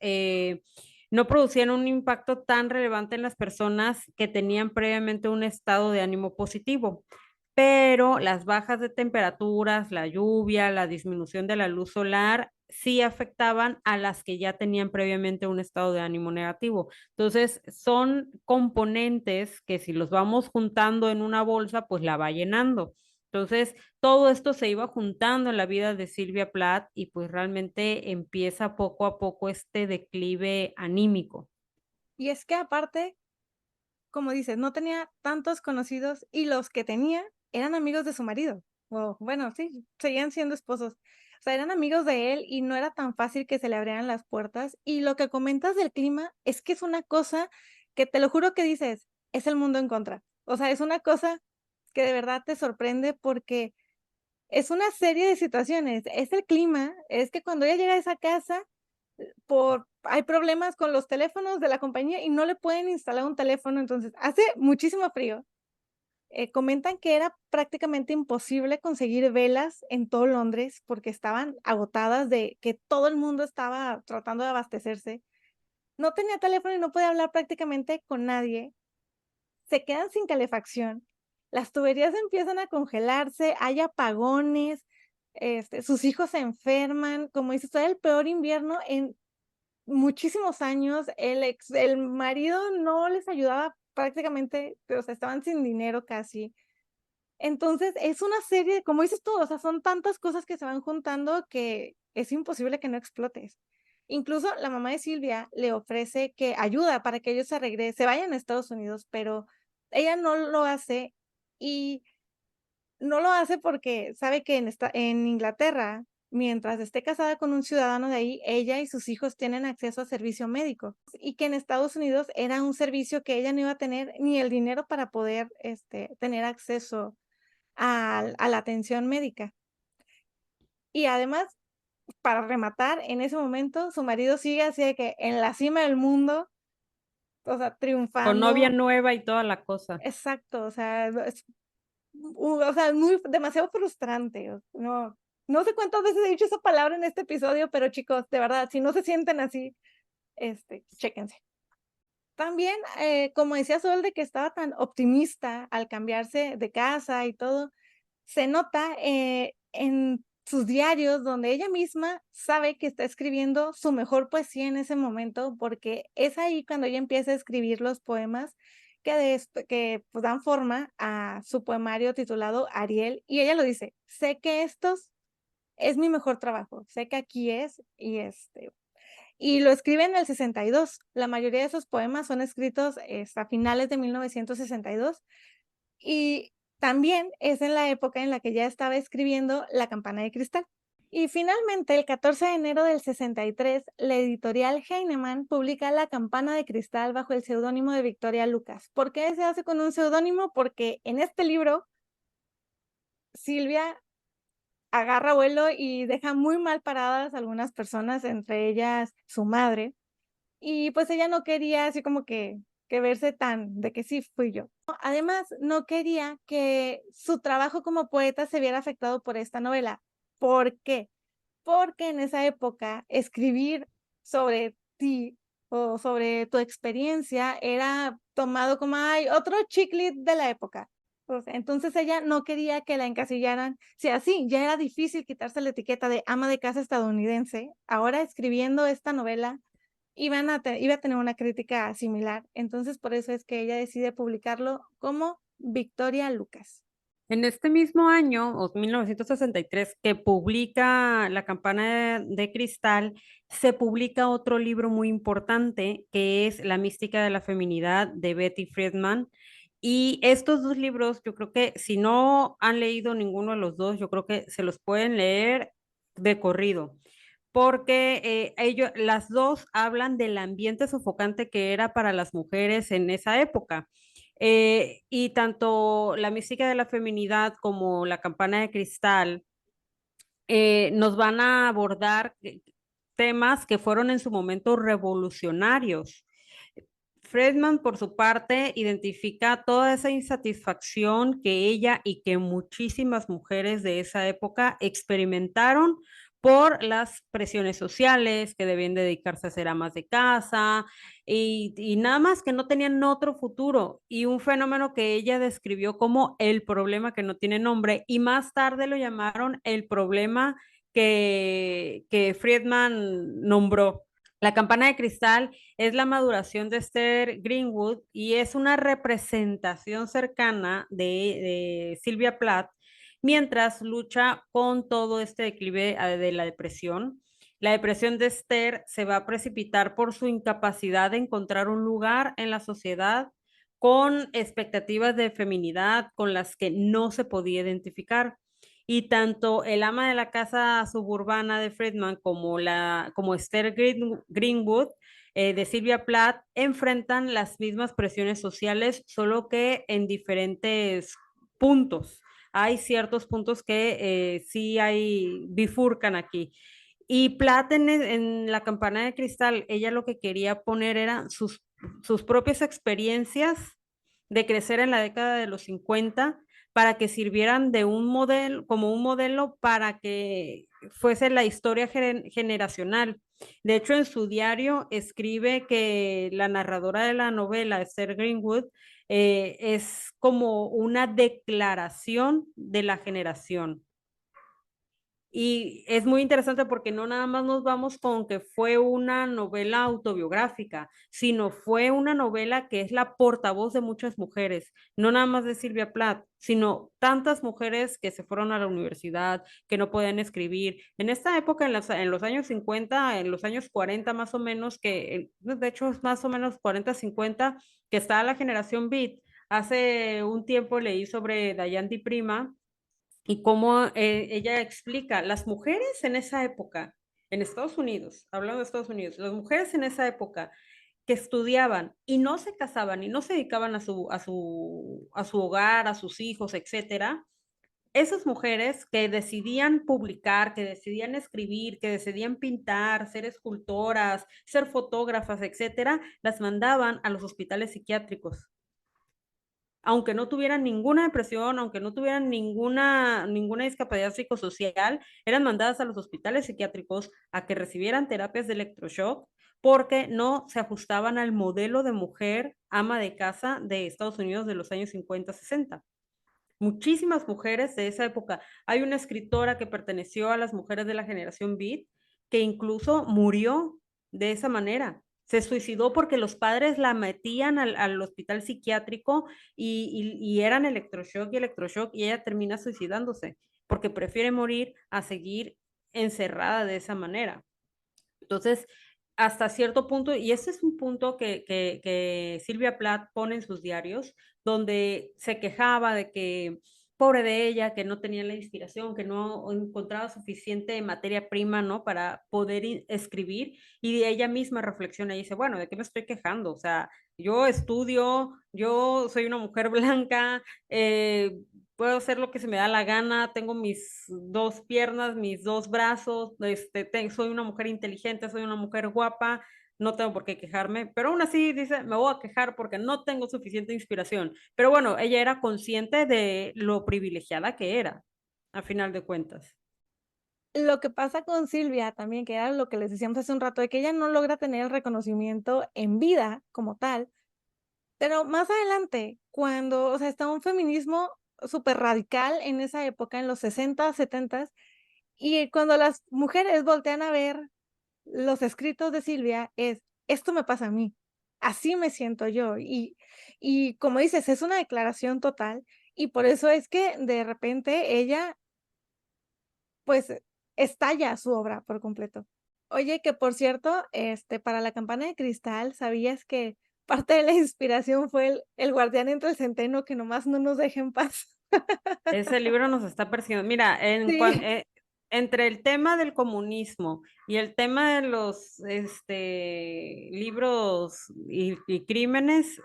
no producían un impacto tan relevante en las personas que tenían previamente un estado de ánimo positivo, pero las bajas de temperaturas, la lluvia, la disminución de la luz solar sí afectaban a las que ya tenían previamente un estado de ánimo negativo. Entonces, son componentes que si los vamos juntando en una bolsa, pues la va llenando. Entonces, todo esto se iba juntando en la vida de Silvia Plath y pues realmente empieza poco a poco este declive anímico. Y es que aparte, como dices, no tenía tantos conocidos y los que tenía eran amigos de su marido. O bueno, sí, seguían siendo esposos. O sea, eran amigos de él y no era tan fácil que se le abrieran las puertas. Y lo que comentas del clima es que es una cosa que te lo juro que dices, es el mundo en contra. O sea, es una cosa que de verdad te sorprende porque es una serie de situaciones. Es el clima, es que cuando ella llega a esa casa, hay problemas con los teléfonos de la compañía y no le pueden instalar un teléfono, entonces hace muchísimo frío. Comentan que era prácticamente imposible conseguir velas en todo Londres porque estaban agotadas de que todo el mundo estaba tratando de abastecerse. No tenía teléfono y no podía hablar prácticamente con nadie. Se quedan sin calefacción. Las tuberías empiezan a congelarse, hay apagones, sus hijos se enferman. Como dices, era el peor invierno en muchísimos años. El marido no les ayudaba prácticamente, o sea, estaban sin dinero casi. Entonces, es una serie, como dices tú, o sea, son tantas cosas que se van juntando que es imposible que no explotes. Incluso la mamá de Silvia le ofrece que ayuda para que ellos se vayan a Estados Unidos, pero ella no lo hace y no lo hace porque sabe que en Inglaterra, mientras esté casada con un ciudadano de ahí, ella y sus hijos tienen acceso a servicio médico, y que en Estados Unidos era un servicio que ella no iba a tener ni el dinero para poder, tener acceso a la atención médica. Y además, para rematar, en ese momento, su marido sigue así de que en la cima del mundo, o sea, Con novia triunfando. nueva y toda la cosa. Exacto, o sea, o sea, muy demasiado frustrante, no sé cuántas veces he dicho esa palabra en este episodio, pero chicos, de verdad, si no se sienten así, chéquense. También, como decía Sol, de que estaba tan optimista al cambiarse de casa y todo, se nota, en sus diarios, donde ella misma sabe que está escribiendo su mejor poesía en ese momento, porque es ahí cuando ella empieza a escribir los poemas que, pues, dan forma a su poemario titulado Ariel, y ella lo dice: "Sé que estos es mi mejor trabajo, sé que aquí es", y lo escribe en el 62. La mayoría de esos poemas son escritos, a finales de 1962, y también es en la época en la que ya estaba escribiendo La campana de cristal. Y finalmente, el 14 de enero del 63, la editorial Heinemann publica La campana de cristal bajo el seudónimo de Victoria Lucas. ¿Por qué se hace con un seudónimo? Porque en este libro Silvia agarra vuelo y deja muy mal paradas a algunas personas, entre ellas su madre, y pues ella no quería así como que verse tan de que sí fui yo. Además, no quería que su trabajo como poeta se viera afectado por esta novela. ¿Por qué? Porque en esa época escribir sobre ti o sobre tu experiencia era tomado como, ay, otro chick lit de la época. O sea, entonces ella no quería que la encasillaran. Si así ya era difícil quitarse la etiqueta de ama de casa estadounidense, ahora escribiendo esta novela iba a tener una crítica similar. Entonces, por eso es que ella decide publicarlo como Victoria Lucas. En este mismo año, o 1963, que publica La campana de cristal, se publica otro libro muy importante que es La mística de la feminidad de Betty Friedman. Y estos dos libros, yo creo que si no han leído ninguno de los dos, yo creo que se los pueden leer de corrido, porque las dos hablan del ambiente sofocante que era para las mujeres en esa época. Y tanto La mística de la feminidad como La campana de cristal nos van a abordar temas que fueron en su momento revolucionarios. Friedman, por su parte, identifica toda esa insatisfacción que ella y que muchísimas mujeres de esa época experimentaron por las presiones sociales, que debían dedicarse a ser amas de casa y nada más que no tenían otro futuro. Y un fenómeno que ella describió como el problema que no tiene nombre y más tarde lo llamaron el problema que Friedman nombró. La campana de cristal es la maduración de Esther Greenwood y es una representación cercana de Sylvia Plath mientras lucha con todo este declive de la depresión. La depresión de Esther se va a precipitar por su incapacidad de encontrar un lugar en la sociedad con expectativas de feminidad con las que no se podía identificar. Y tanto el ama de la casa suburbana de Friedman como Esther Greenwood de Silvia Plath enfrentan las mismas presiones sociales, solo que en diferentes puntos. Hay ciertos puntos que sí hay, bifurcan aquí. Y Plath en La campana de cristal, ella lo que quería poner era sus propias experiencias de crecer en la década de los 50 para que sirvieran de un modelo, como un modelo para que fuese la historia generacional. De hecho, en su diario escribe que la narradora de la novela, Esther Greenwood, es como una declaración de la generación. Y es muy interesante porque no nada más nos vamos con que fue una novela autobiográfica, sino fue una novela que es la portavoz de muchas mujeres, no nada más de Silvia Plath, sino tantas mujeres que se fueron a la universidad, que no podían escribir. En esta época, en los años 50, en los años 40 más o menos, que de hecho es más o menos 40, 50, que está la generación Beat. Hace un tiempo leí sobre Dayanti Prima y cómo ella explica, las mujeres en esa época, en Estados Unidos, hablando de Estados Unidos, las mujeres en esa época que estudiaban y no se casaban y no se dedicaban a su hogar, a sus hijos, etcétera, esas mujeres que decidían publicar, que decidían escribir, que decidían pintar, ser escultoras, ser fotógrafas, etcétera, las mandaban a los hospitales psiquiátricos aunque no tuvieran ninguna depresión, aunque no tuvieran ninguna discapacidad psicosocial, eran mandadas a los hospitales psiquiátricos a que recibieran terapias de electroshock porque no se ajustaban al modelo de mujer ama de casa de Estados Unidos de los años 50, 60. Muchísimas mujeres de esa época. Hay una escritora que perteneció a las mujeres de la generación Beat que incluso murió de esa manera. Se suicidó porque los padres la metían al hospital psiquiátrico y eran electroshock y electroshock y ella termina suicidándose porque prefiere morir a seguir encerrada de esa manera. Entonces, hasta cierto punto, y ese es un punto que Silvia Plath pone en sus diarios, donde se quejaba de que, pobre de ella, que no tenía la inspiración, que no encontraba suficiente materia prima, ¿no? Para poder escribir, y ella misma reflexiona y dice, bueno, ¿de qué me estoy quejando? O sea, yo estudio, yo soy una mujer blanca, puedo hacer lo que se me da la gana, tengo mis dos piernas, mis dos brazos, soy una mujer inteligente, soy una mujer guapa, no tengo por qué quejarme, pero aún así dice, me voy a quejar porque no tengo suficiente inspiración. Pero bueno, ella era consciente de lo privilegiada que era, a final de cuentas. Lo que pasa con Silvia también, que era lo que les decíamos hace un rato, de que ella no logra tener el reconocimiento en vida como tal, pero más adelante, cuando, o sea, está un feminismo súper radical en esa época, en los 60, 70, y cuando las mujeres voltean a ver los escritos de Silvia, es, esto me pasa a mí, así me siento yo, y como dices, es una declaración total, y por eso es que de repente ella, pues, estalla su obra por completo. Oye, que por cierto, para La campana de cristal, ¿sabías que parte de la inspiración fue el guardián entre el centeno que nomás no nos deja en paz. Ese libro nos está persiguiendo. Mira, Sí, entre el tema del comunismo y el tema de los libros y crímenes,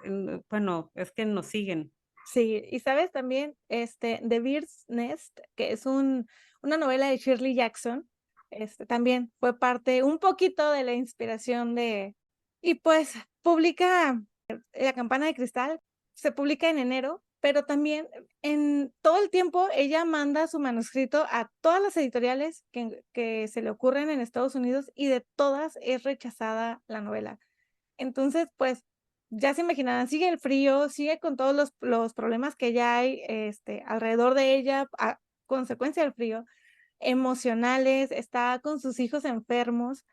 bueno, es que nos siguen. sí, y sabes también, The Bird's Nest, que es una novela de Shirley Jackson, también fue parte un poquito de la inspiración y pues publica La campana de cristal, se publica en enero, pero también en todo el tiempo ella manda su manuscrito a todas las editoriales que se le ocurren en Estados Unidos y de todas es rechazada la novela. Entonces, pues, ya se imaginarán, sigue el frío, sigue con todos los problemas que ya hay, alrededor de ella a consecuencia del frío, emocionales, está con sus hijos enfermos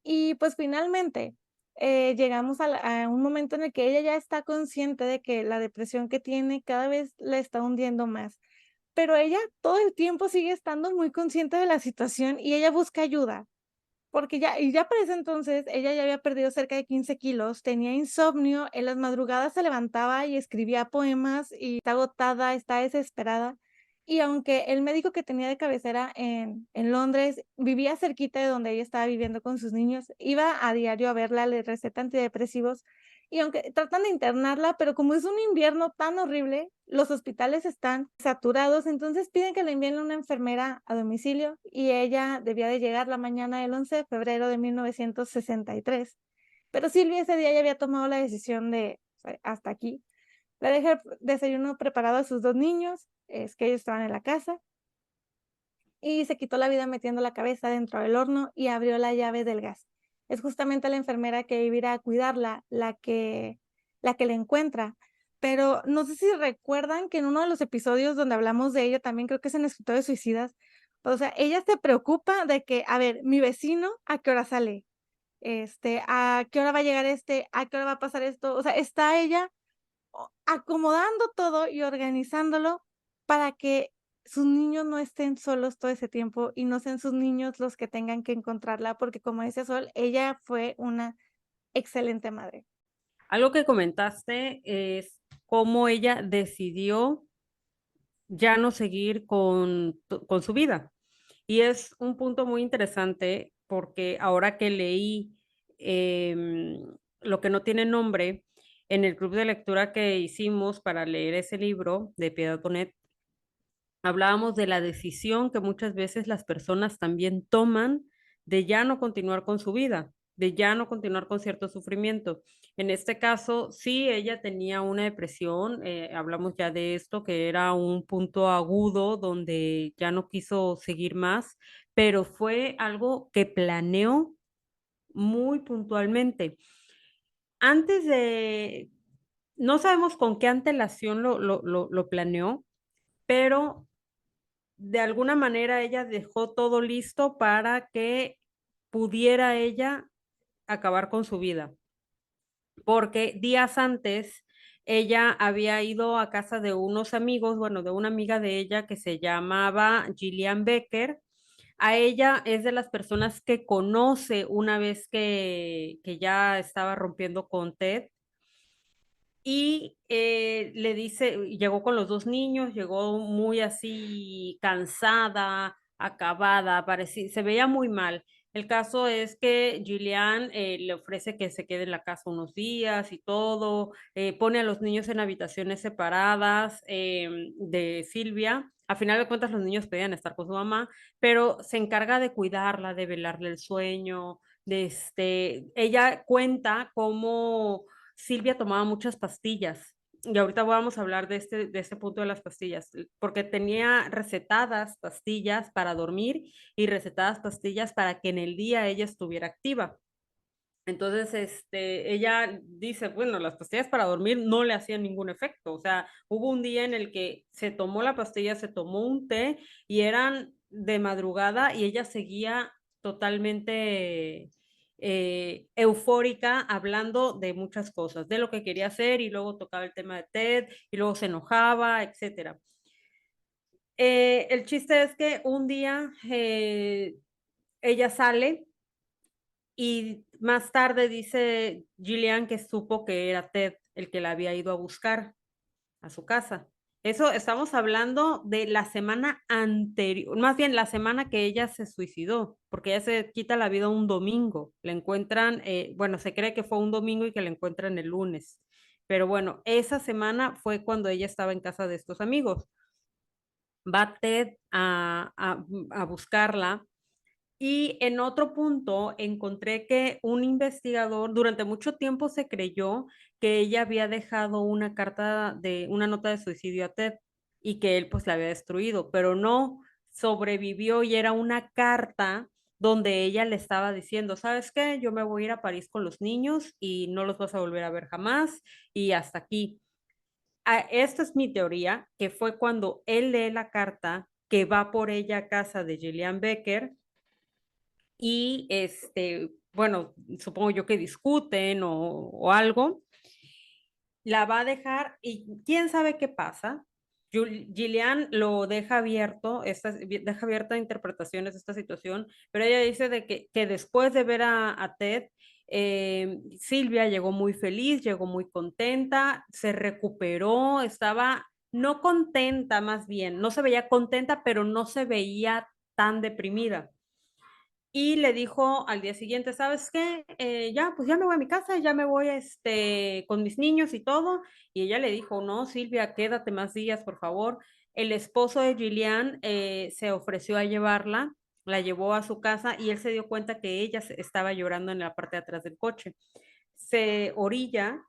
y, pues, finalmente, llegamos a un momento en el que ella ya está consciente de que la depresión que tiene cada vez la está hundiendo más, pero ella todo el tiempo sigue estando muy consciente de la situación y ella busca ayuda. Porque ya para ese entonces, ella ya había perdido cerca de 15 kilos, tenía insomnio, en las madrugadas se levantaba y escribía poemas, y está agotada, está desesperada. Y aunque el médico que tenía de cabecera en Londres vivía cerquita de donde ella estaba viviendo con sus niños, iba a diario a verla, le receta antidepresivos, y aunque tratan de internarla, pero como es un invierno tan horrible, los hospitales están saturados, entonces piden que le envíen una enfermera a domicilio y ella debía de llegar la mañana del 11 de febrero de 1963. Pero Silvia ese día ya había tomado la decisión de hasta aquí. Le dejé el desayuno preparado a sus 2 niños, es que ellos estaban en la casa, y se quitó la vida metiendo la cabeza dentro del horno y abrió la llave del gas. Es justamente la enfermera que iba a ir a cuidarla la que la encuentra. Pero no sé si recuerdan que en uno de los episodios donde hablamos de ella, también creo que es en Escritores Suicidas, o sea, ella se preocupa de que, a ver, mi vecino, ¿a qué hora sale? ¿A qué hora va a llegar ¿A qué hora va a pasar esto? O sea, está ella acomodando todo y organizándolo para que sus niños no estén solos todo ese tiempo y no sean sus niños los que tengan que encontrarla, porque como dice Sol, ella fue una excelente madre. Algo que comentaste es cómo ella decidió ya no seguir con su vida. Y es un punto muy interesante porque ahora que leí Lo que no tiene nombre en el club de lectura que hicimos para leer ese libro de Piedad Bonet, hablábamos de la decisión que muchas veces las personas también toman de ya no continuar con su vida, de ya no continuar con cierto sufrimiento. En este caso, sí, ella tenía una depresión, hablamos ya de esto, que era un punto agudo donde ya no quiso seguir más, pero fue algo que planeó muy puntualmente. Antes de, no sabemos con qué antelación lo planeó, pero de alguna manera ella dejó todo listo para que pudiera ella acabar con su vida, porque días antes ella había ido a casa de unos amigos, bueno, de una amiga de ella que se llamaba Gillian Becker. A ella es de las personas que conoce una vez que ya estaba rompiendo con Ted y le dice, llegó con los dos niños, llegó muy así cansada, acabada, parecía, se veía muy mal. El caso es que Julian le ofrece que se quede en la casa unos días y todo, pone a los niños en habitaciones separadas de Silvia. A final de cuentas, los niños pedían estar con su mamá, pero se encarga de cuidarla, de velarle el sueño, ella cuenta cómo Silvia tomaba muchas pastillas. Y ahorita vamos a hablar de este punto de las pastillas, porque tenía recetadas pastillas para dormir y recetadas pastillas para que en el día ella estuviera activa. Entonces, ella dice, bueno, las pastillas para dormir no le hacían ningún efecto. O sea, hubo un día en el que se tomó la pastilla, se tomó un té y eran de madrugada y ella seguía totalmente eufórica hablando de muchas cosas, de lo que quería hacer y luego tocaba el tema de TED y luego se enojaba, etcétera. El chiste es que un día ella sale Y más tarde dice Gillian que supo que era Ted el que la había ido a buscar a su casa. Eso estamos hablando de la semana anterior, más bien la semana que ella se suicidó, porque ella se quita la vida un domingo. La encuentran, bueno, se cree que fue un domingo y que la encuentran el lunes. Pero bueno, esa semana fue cuando ella estaba en casa de estos amigos. Va Ted a buscarla y en otro punto encontré que un investigador durante mucho tiempo se creyó que ella había dejado una carta de una nota de suicidio a Ted y que él pues la había destruido, pero no, sobrevivió y era una carta donde ella le estaba diciendo, ¿sabes qué? Yo me voy a ir a París con los niños y no los vas a volver a ver jamás y hasta aquí. Esta es mi teoría, que fue cuando él lee la carta que va por ella a casa de Gillian Becker y bueno, supongo yo que discuten o algo, la va a dejar y quién sabe qué pasa. Gillian lo deja abierto, deja abierta interpretaciones de esta situación, pero ella dice de que después de ver a Ted, Silvia llegó muy feliz, llegó muy contenta, se recuperó, estaba no contenta más bien, no se veía contenta, pero no se veía tan deprimida y le dijo al día siguiente, ¿sabes qué? Ya, pues ya me voy a mi casa, ya me voy con mis niños y todo. Y ella le dijo, no, Silvia, quédate más días, por favor. El esposo de Gillian se ofreció a llevarla, la llevó a su casa y él se dio cuenta que ella estaba llorando en la parte de atrás del coche. Se orilla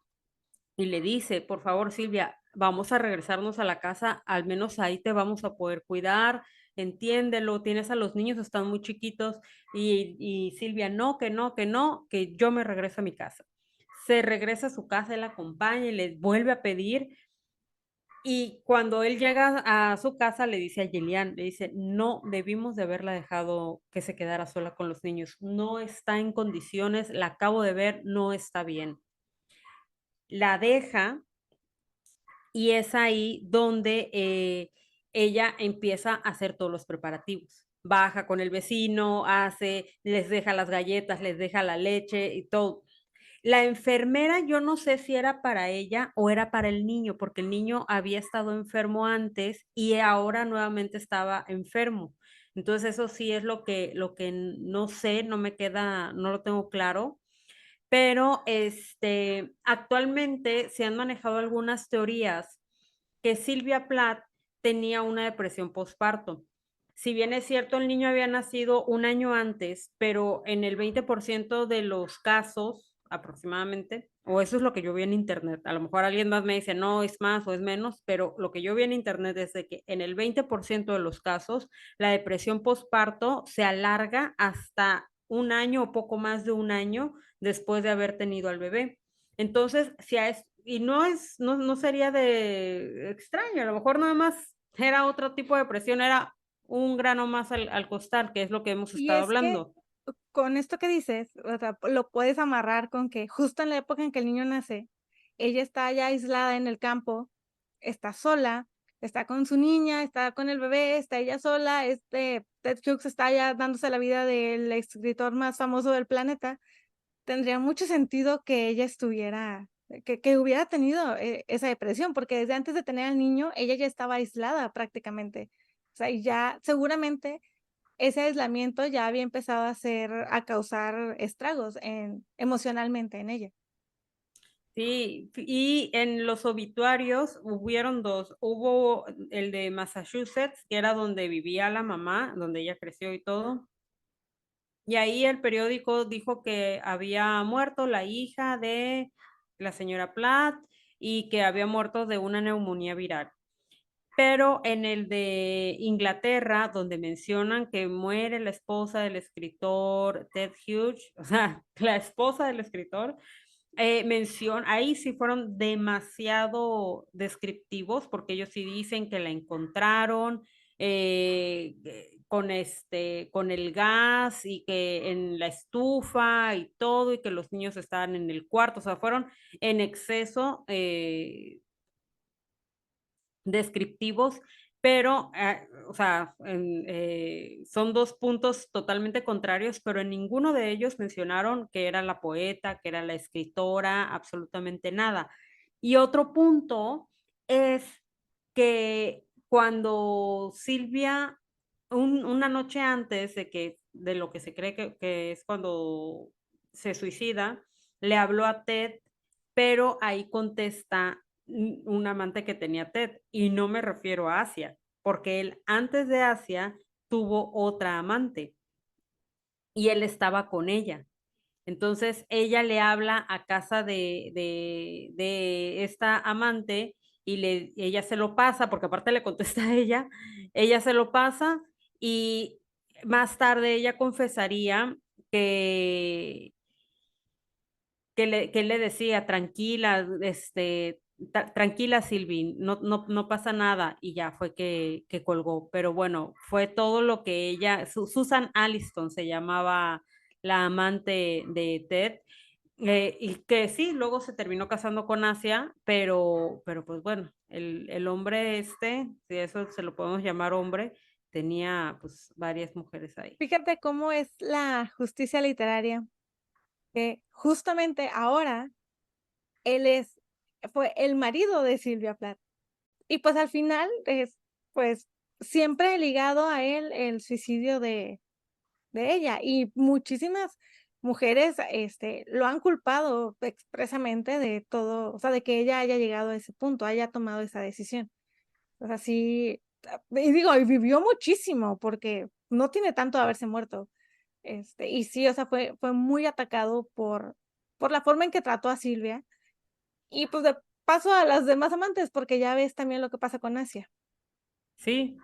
y le dice, por favor, Silvia, vamos a regresarnos a la casa, al menos ahí te vamos a poder cuidar, entiéndelo, tienes a los niños, están muy chiquitos, y Silvia, no, que no, que no, que yo me regreso a mi casa. Se regresa a su casa, él la acompaña y le vuelve a pedir, y cuando él llega a su casa le dice a Gillian, le dice, no debimos de haberla dejado que se quedara sola con los niños, no está en condiciones, la acabo de ver, no está bien. La deja y es ahí donde ella empieza a hacer todos los preparativos. Baja con el vecino, les deja las galletas, les deja la leche y todo. La enfermera, yo no sé si era para ella o era para el niño, porque el niño había estado enfermo antes y ahora nuevamente estaba enfermo. Entonces eso sí es lo que no sé, no me queda, no lo tengo claro, pero actualmente se han manejado algunas teorías que Silvia Plath tenía una depresión postparto. Si bien es cierto, el niño había nacido un año antes, pero en el 20% de los casos aproximadamente, o eso es lo que yo vi en internet, a lo mejor alguien más me dice, no, es más o es menos, pero lo que yo vi en internet es de que en el 20% de los casos, la depresión postparto se alarga hasta un año o poco más de un año después de haber tenido al bebé. Entonces, si a es, y no sería de extraño, a lo mejor nada más era otro tipo de presión, era un grano más al costal, que es lo que hemos Y estado es que hablando. con esto que dices, o sea, lo puedes amarrar con que justo en la época en que el niño nace, ella está ya aislada en el campo, está sola, está con su niña, está con el bebé, está ella sola, Ted Hughes está ya dándose la vida del escritor más famoso del planeta. Tendría mucho sentido que ella estuviera, que hubiera tenido esa depresión, porque desde antes de tener al niño, ella ya estaba aislada prácticamente. O sea, y ya seguramente ese aislamiento ya había empezado a causar estragos emocionalmente en ella. Sí, y en los obituarios hubieron dos. Hubo el de Massachusetts, que era donde vivía la mamá, donde ella creció y todo. Y ahí el periódico dijo que había muerto la hija de la señora Platt y que había muerto de una neumonía viral. Pero en el de Inglaterra, donde mencionan que muere la esposa del escritor Ted Hughes, o sea, la esposa del escritor, ahí sí fueron demasiado descriptivos porque ellos sí dicen que la encontraron con el gas y que en la estufa y todo y que los niños estaban en el cuarto, o sea, fueron en exceso descriptivos pero, o sea, son 2 puntos totalmente contrarios, pero en ninguno de ellos mencionaron que era la poeta, que era la escritora, absolutamente nada. Y otro punto es que cuando Silvia, una noche antes de lo que se cree que es cuando se suicida, le habló a Ted, pero ahí contesta un amante que tenía Ted, y no me refiero a Asia, porque él antes de Asia tuvo otra amante y él estaba con ella. Entonces ella le habla a casa de esta amante y ella se lo pasa, porque aparte le contesta a ella se lo pasa y más tarde ella confesaría que, que él le decía, tranquila, tranquila Silvi, no pasa nada, y ya fue que colgó. Pero bueno, fue todo lo que ella, Susan Alliston se llamaba la amante de Ted, y que sí, luego se terminó casando con Asia, pero pues bueno, el hombre si eso se lo podemos llamar hombre, tenía pues varias mujeres ahí. Fíjate cómo es la justicia literaria, que justamente ahora él fue el marido de Silvia Plath. Y pues al final es, pues, siempre ligado a él el suicidio de ella. Y muchísimas mujeres, lo han culpado expresamente de todo, o sea, de que ella haya llegado a ese punto, haya tomado esa decisión. O sea, sí, y digo, y vivió muchísimo, porque no tiene tanto de haberse muerto. Y sí, o sea, fue muy atacado por la forma en que trató a Silvia, y pues de paso a las demás amantes, porque ya ves también lo que pasa con Asia. Sí,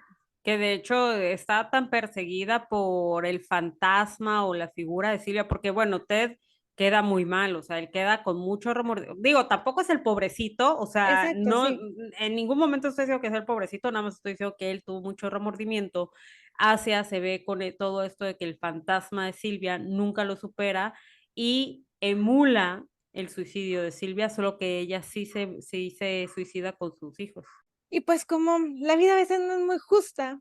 que de hecho está tan perseguida por el fantasma o la figura de Silvia, porque bueno, Ted queda muy mal, o sea, él queda con mucho remordimiento. Digo, tampoco es el pobrecito, o sea, Exacto, no, sí. en ningún momento estoy diciendo que es el pobrecito, nada más estoy diciendo que él tuvo mucho remordimiento. Asia se ve con todo esto de que el fantasma de Silvia nunca lo supera y emula el suicidio de Silvia, solo que ella sí se suicida con sus hijos. Y pues como la vida a veces no es muy justa,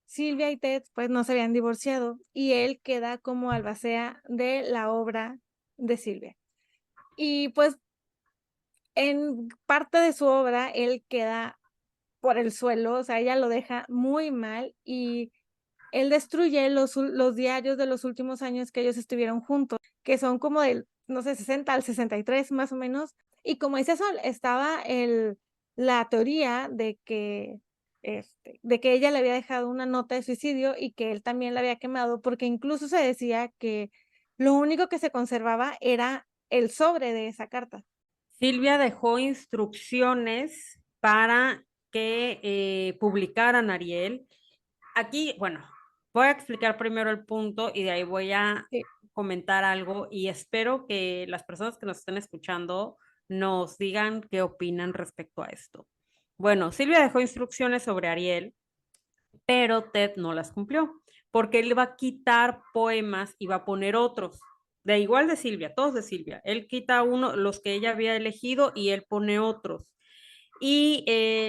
Silvia y Ted pues no se habían divorciado y él queda como albacea de la obra de Silvia. Y pues en parte de su obra él queda por el suelo, o sea, ella lo deja muy mal y él destruye los diarios de los últimos años que ellos estuvieron juntos, que son como del, no sé, 60 al 63 más o menos. Y como dice Sol, estaba la teoría de que ella le había dejado una nota de suicidio y que él también la había quemado, porque incluso se decía que lo único que se conservaba era el sobre de esa carta. Silvia dejó instrucciones para que publicaran Ariel. Aquí, bueno, voy a explicar primero el punto y de ahí voy a Sí. comentar algo y espero que las personas que nos estén escuchando nos digan qué opinan respecto a esto. Bueno, Silvia dejó instrucciones sobre Ariel, pero Ted no las cumplió, porque él va a quitar poemas y va a poner otros, de igual de Silvia, todos de Silvia. Él quita uno, los que ella había elegido, y él pone otros. Y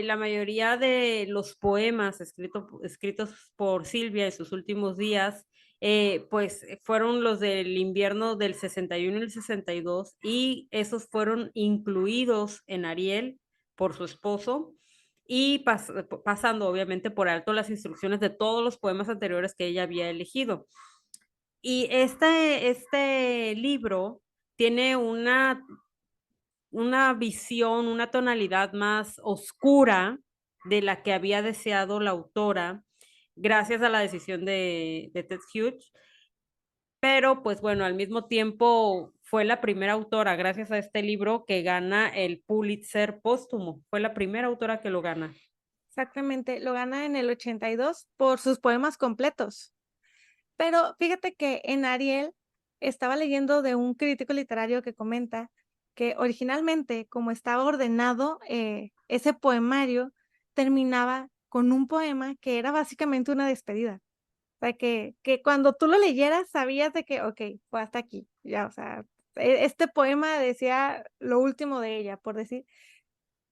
la mayoría de los poemas escritos por Silvia en sus últimos días, pues fueron los del invierno del 61 y el 62, y esos fueron incluidos en Ariel por su esposo y pasando obviamente por alto las instrucciones de todos los poemas anteriores que ella había elegido. Y este libro tiene una visión, una tonalidad más oscura de la que había deseado la autora, gracias a la decisión de Ted Hughes. Pero pues bueno, al mismo tiempo fue la primera autora, gracias a este libro, que gana el Pulitzer póstumo. Fue la primera autora que lo gana. Exactamente, lo gana en el 82 por sus poemas completos. Pero fíjate que en Ariel estaba leyendo de un crítico literario que comenta que originalmente, como estaba ordenado, ese poemario terminaba con un poema que era básicamente una despedida. O sea, que cuando tú lo leyeras sabías de que, ok, fue hasta aquí, ya, o sea, este poema decía lo último de ella, por decir,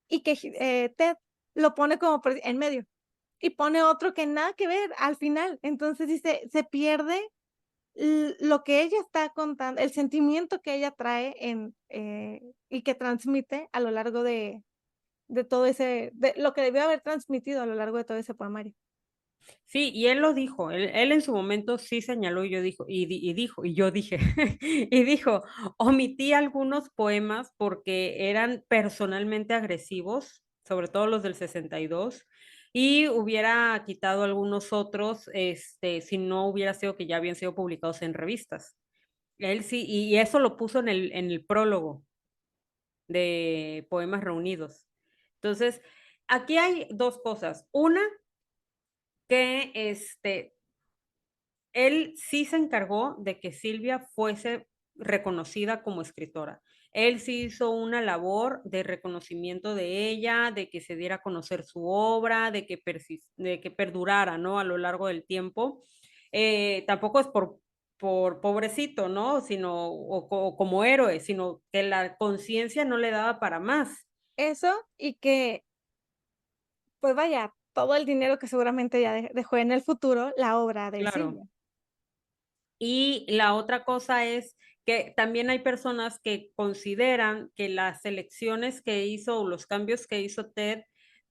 y que Ted lo pone como en medio. y pone otro que nada que ver al final. Entonces dice, se pierde lo que ella está contando, el sentimiento que ella trae y que transmite a lo largo de todo ese de lo que debió haber transmitido a lo largo de todo ese poemario. Sí, y él lo dijo, él en su momento sí señaló, y yo dijo y dijo, y yo dije, y dijo: "Omití algunos poemas porque eran personalmente agresivos, sobre todo los del 62, y hubiera quitado algunos otros, si no hubiera sido que ya habían sido publicados en revistas". Él sí, y eso lo puso en el prólogo de Poemas Reunidos. Entonces, aquí hay 2 cosas. Una, que, él sí se encargó de que Silvia fuese reconocida como escritora. Él sí hizo una labor de reconocimiento de ella, de que se diera a conocer su obra, de que perdurara, ¿no? A lo largo del tiempo. Tampoco es por pobrecito, ¿no? Sino, o como héroe, sino que la conciencia no le daba para más. Eso, y que, pues vaya, todo el dinero que seguramente ya dejó en el futuro la obra de Claro. Silvia. Y la otra cosa es que también hay personas que consideran que las elecciones que hizo o los cambios que hizo Ted,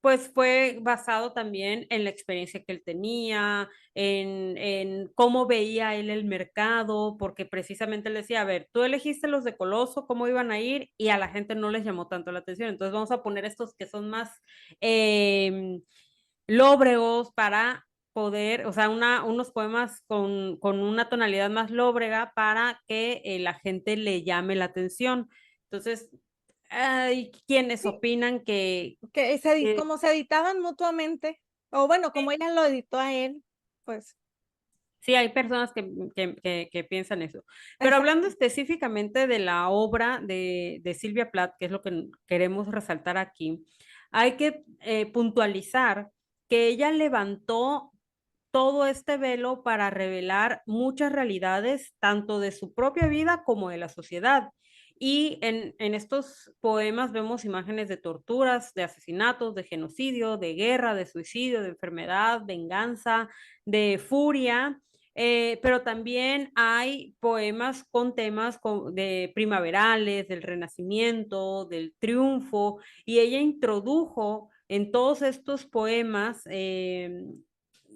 pues fue basado también en la experiencia que él tenía, en cómo veía él el mercado, porque precisamente él decía, a ver, tú elegiste los de Coloso, cómo iban a ir, y a la gente no les llamó tanto la atención. Entonces vamos a poner estos que son más eh, lóbregos para poder, o sea, unos poemas con una tonalidad más lóbrega para que la gente le llame la atención. Entonces, hay quienes Sí, opinan que que como se editaban mutuamente, o bueno, como ella lo editó a él, pues, sí, hay personas que piensan eso. Pero hablando exacto. específicamente de la obra de Silvia Plath, que es lo que queremos resaltar aquí, hay que puntualizar que ella levantó todo este velo para revelar muchas realidades, tanto de su propia vida como de la sociedad. Y en estos poemas vemos imágenes de torturas, de asesinatos, de genocidio, de guerra, de suicidio, de enfermedad, venganza, de furia, pero también hay poemas con temas de primaverales, del renacimiento, del triunfo, y ella introdujo en todos estos poemas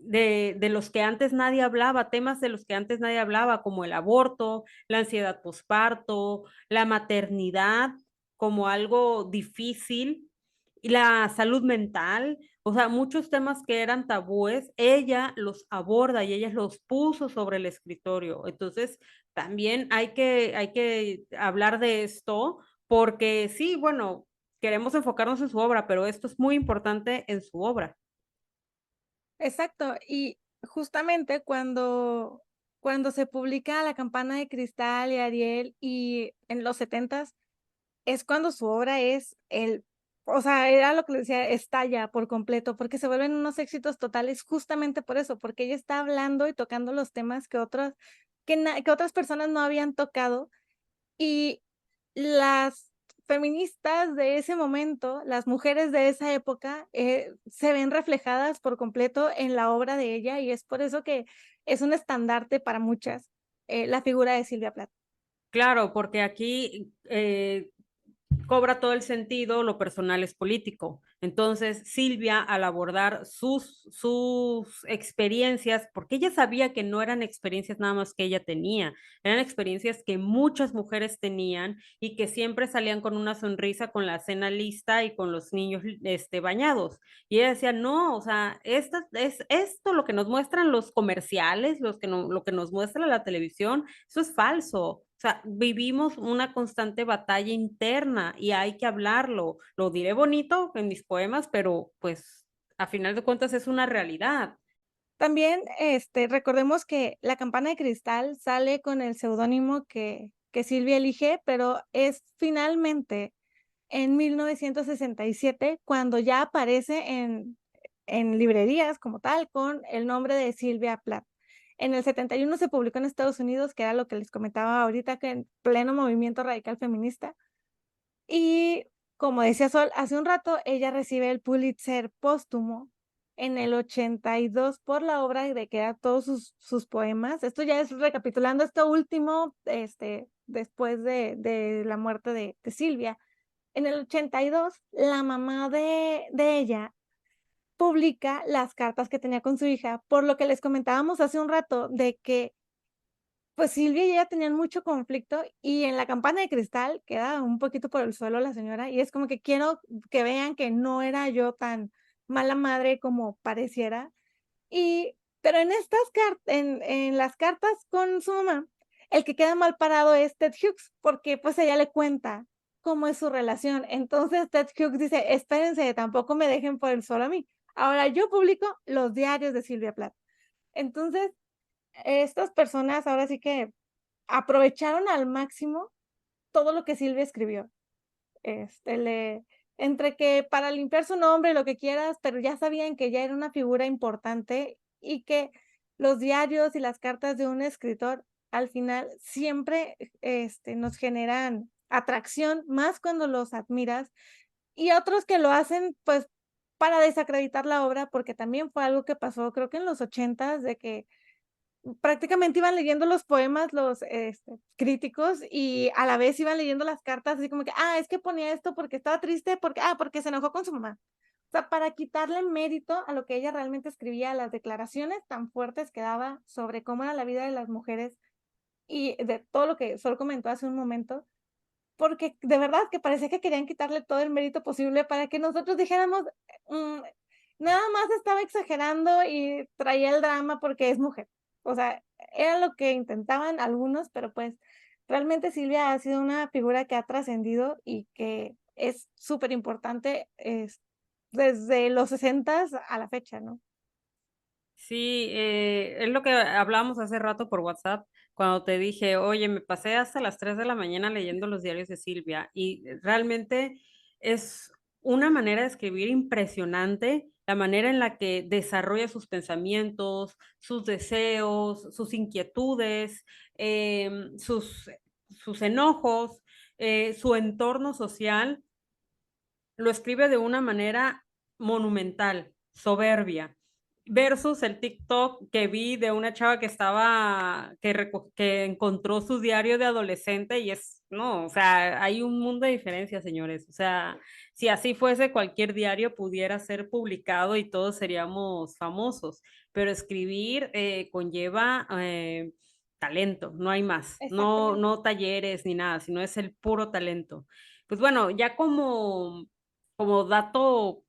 de los que antes nadie hablaba, temas de los que antes nadie hablaba, como el aborto, la ansiedad posparto, la maternidad como algo difícil y la salud mental, o sea, muchos temas que eran tabúes, ella los aborda y ella los puso sobre el escritorio. Entonces, también hay que hablar de esto porque sí, bueno, queremos enfocarnos en su obra, pero esto es muy importante en su obra. Exacto, y justamente cuando se publica La campana de cristal y Ariel, y en los setentas es cuando su obra es o sea, era lo que le decía, estalla por completo, porque se vuelven unos éxitos totales justamente por eso, porque ella está hablando y tocando los temas que otras personas no habían tocado, y las feministas de ese momento, las mujeres de esa época, se ven reflejadas por completo en la obra de ella, y es por eso que es un estandarte para muchas, la figura de Silvia Plath. Claro, porque aquí cobra todo el sentido, lo personal es político. Entonces, Silvia, al abordar sus experiencias, porque ella sabía que no eran experiencias nada más que ella tenía, eran experiencias que muchas mujeres tenían y que siempre salían con una sonrisa, con la cena lista y con los niños bañados. Y ella decía, no, o sea, es esto lo que nos muestran los comerciales, lo que nos muestra la televisión, eso es falso. O sea, vivimos una constante batalla interna y hay que hablarlo. Lo diré bonito en mis poemas, pero pues a final de cuentas es una realidad. También, recordemos que La campana de cristal sale con el seudónimo que Silvia elige, pero es finalmente en 1967 cuando ya aparece en librerías como tal con el nombre de Silvia Plath. En el 71 se publicó en Estados Unidos, que era lo que les comentaba ahorita, que en pleno movimiento radical feminista. Y como decía Sol hace un rato, ella recibe el Pulitzer póstumo en el 82 por la obra de que era todos sus poemas. Esto ya es recapitulando esto último, después de la muerte de Silvia. En el 82 la mamá de ella publica las cartas que tenía con su hija, por lo que les comentábamos hace un rato de que, pues, Silvia y ella tenían mucho conflicto, y en la campana de cristal queda un poquito por el suelo la señora, y es como que quiero que vean que no era yo tan mala madre como pareciera. Pero en estas en las cartas con su mamá, el que queda mal parado es Ted Hughes, porque, pues, ella le cuenta cómo es su relación. Entonces, Ted Hughes dice: "Espérense, tampoco me dejen por el suelo a mí. Ahora yo publico los diarios de Silvia Plath". Entonces, estas personas ahora sí que aprovecharon al máximo todo lo que Silvia escribió. Le entre que para limpiar su nombre, lo que quieras, pero ya sabían que ya era una figura importante y que los diarios y las cartas de un escritor al final siempre, nos generan atracción, más cuando los admiras, y otros que lo hacen, pues, para desacreditar la obra, porque también fue algo que pasó, creo que en los 80 de que prácticamente iban leyendo los poemas los, críticos y a la vez iban leyendo las cartas, así como que, es que ponía esto porque estaba triste, porque se enojó con su mamá. O sea, para quitarle mérito a lo que ella realmente escribía, las declaraciones tan fuertes que daba sobre cómo era la vida de las mujeres y de todo lo que Sol comentó hace un momento, porque de verdad que parecía que querían quitarle todo el mérito posible para que nosotros dijéramos, mm, nada más estaba exagerando y traía el drama porque es mujer. O sea, era lo que intentaban algunos, pero pues realmente Silvia ha sido una figura que ha trascendido y que es súper importante desde los 60 a la fecha, ¿no? Sí, es lo que hablábamos hace rato por WhatsApp, cuando te dije, oye, me pasé hasta las 3 de la mañana leyendo los diarios de Silvia y realmente es una manera de escribir impresionante, la manera en la que desarrolla sus pensamientos, sus deseos, sus inquietudes, sus enojos, su entorno social lo escribe de una manera monumental, soberbia, versus el TikTok que vi de una chava que estaba, que encontró su diario de adolescente y es, no, o sea, hay un mundo de diferencias, señores. O sea, si así fuese, cualquier diario pudiera ser publicado y todos seríamos famosos, pero escribir conlleva talento, no hay más, no, Exactamente. no talleres ni nada, sino es el puro talento. Pues bueno, ya como dato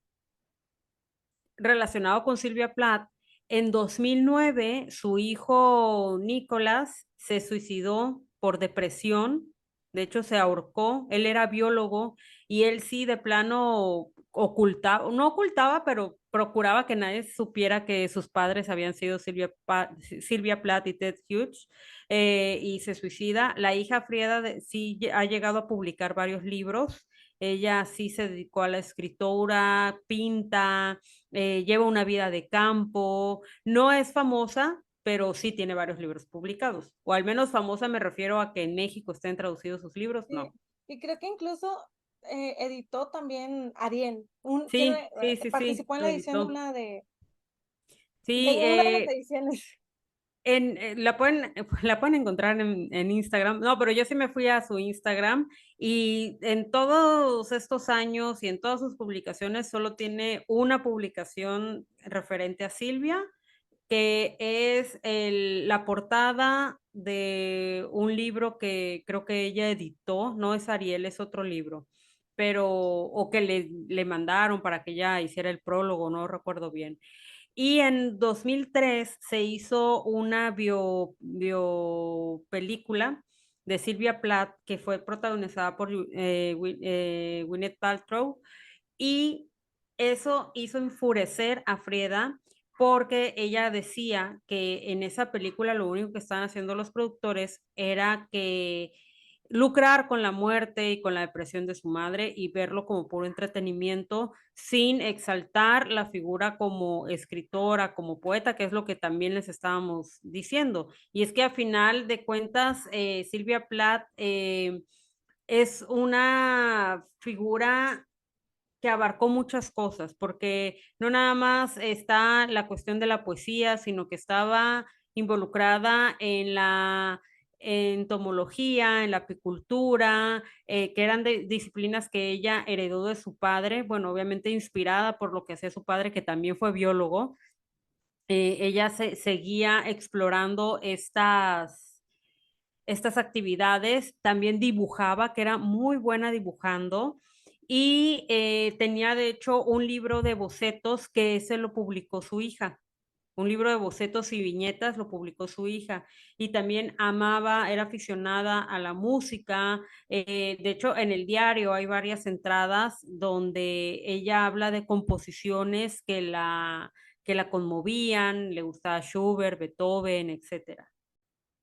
relacionado con Silvia Plath, en 2009 su hijo Nicolás se suicidó por depresión, de hecho se ahorcó, él era biólogo y él sí de plano ocultaba, no ocultaba, pero procuraba que nadie supiera que sus padres habían sido Silvia Plath y Ted Hughes, y se suicida. La hija Frieda sí ha llegado a publicar varios libros. Ella sí se dedicó a la escritura, pinta, lleva una vida de campo, no es famosa, pero sí tiene varios libros publicados, o al menos famosa me refiero a que en México estén traducidos sus libros, Sí, no. y creo que incluso, editó también Ariel, Sí, sí, sí, sí, participó en lo la edición de editó. una de Sí, una de las ediciones. la pueden encontrar en Instagram. No, pero yo sí me fui a su Instagram y en todos estos años y en todas sus publicaciones solo tiene una publicación referente a Silvia, que es la portada de un libro que creo que ella editó, no es Ariel, es otro libro, pero, o que le mandaron para que ella hiciera el prólogo, no recuerdo bien. Y en 2003 se hizo una biopelícula de Silvia Plath que fue protagonizada por Gwyneth Paltrow y eso hizo enfurecer a Frieda porque ella decía que en esa película lo único que estaban haciendo los productores era que lucrar con la muerte y con la depresión de su madre y verlo como puro entretenimiento sin exaltar la figura como escritora, como poeta, que es lo que también les estábamos diciendo. Y es que a final de cuentas, Silvia Plath es una figura que abarcó muchas cosas, porque no nada más está la cuestión de la poesía, sino que estaba involucrada en la entomología, en la apicultura, que eran disciplinas que ella heredó de su padre, bueno, obviamente inspirada por lo que hacía su padre, que también fue biólogo. Ella seguía explorando estas actividades, también dibujaba, que era muy buena dibujando, y tenía de hecho un libro de bocetos que ese lo publicó su hija. Un libro de bocetos y viñetas lo publicó su hija, y también amaba, era aficionada a la música. De hecho, en el diario hay varias entradas donde ella habla de composiciones que la conmovían, le gustaba Schubert, Beethoven, etcétera.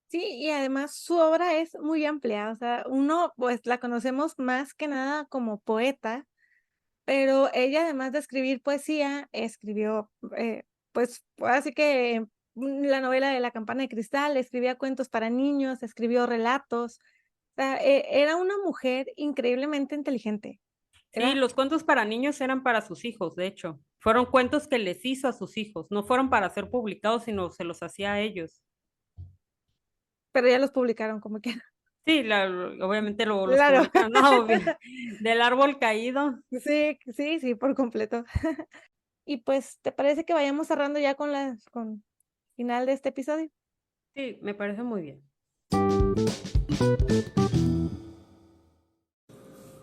Sí, y además su obra es muy amplia, o sea, uno, pues, la conocemos más que nada como poeta, pero ella, además de escribir poesía, escribió, pues, así que la novela de La campana de cristal, escribía cuentos para niños, escribió relatos, o sea, era una mujer increíblemente inteligente, Sí, era los cuentos para niños eran para sus hijos, de hecho. Fueron cuentos que les hizo a sus hijos, no fueron para ser publicados, sino se los hacía a ellos. pero ya los publicaron como quiera. Sí, obviamente los Claro, publicaron, no, del árbol caído. sí, sí, sí, por completo. Y, pues, ¿te parece que vayamos cerrando ya con final de este episodio? Sí, me parece muy bien.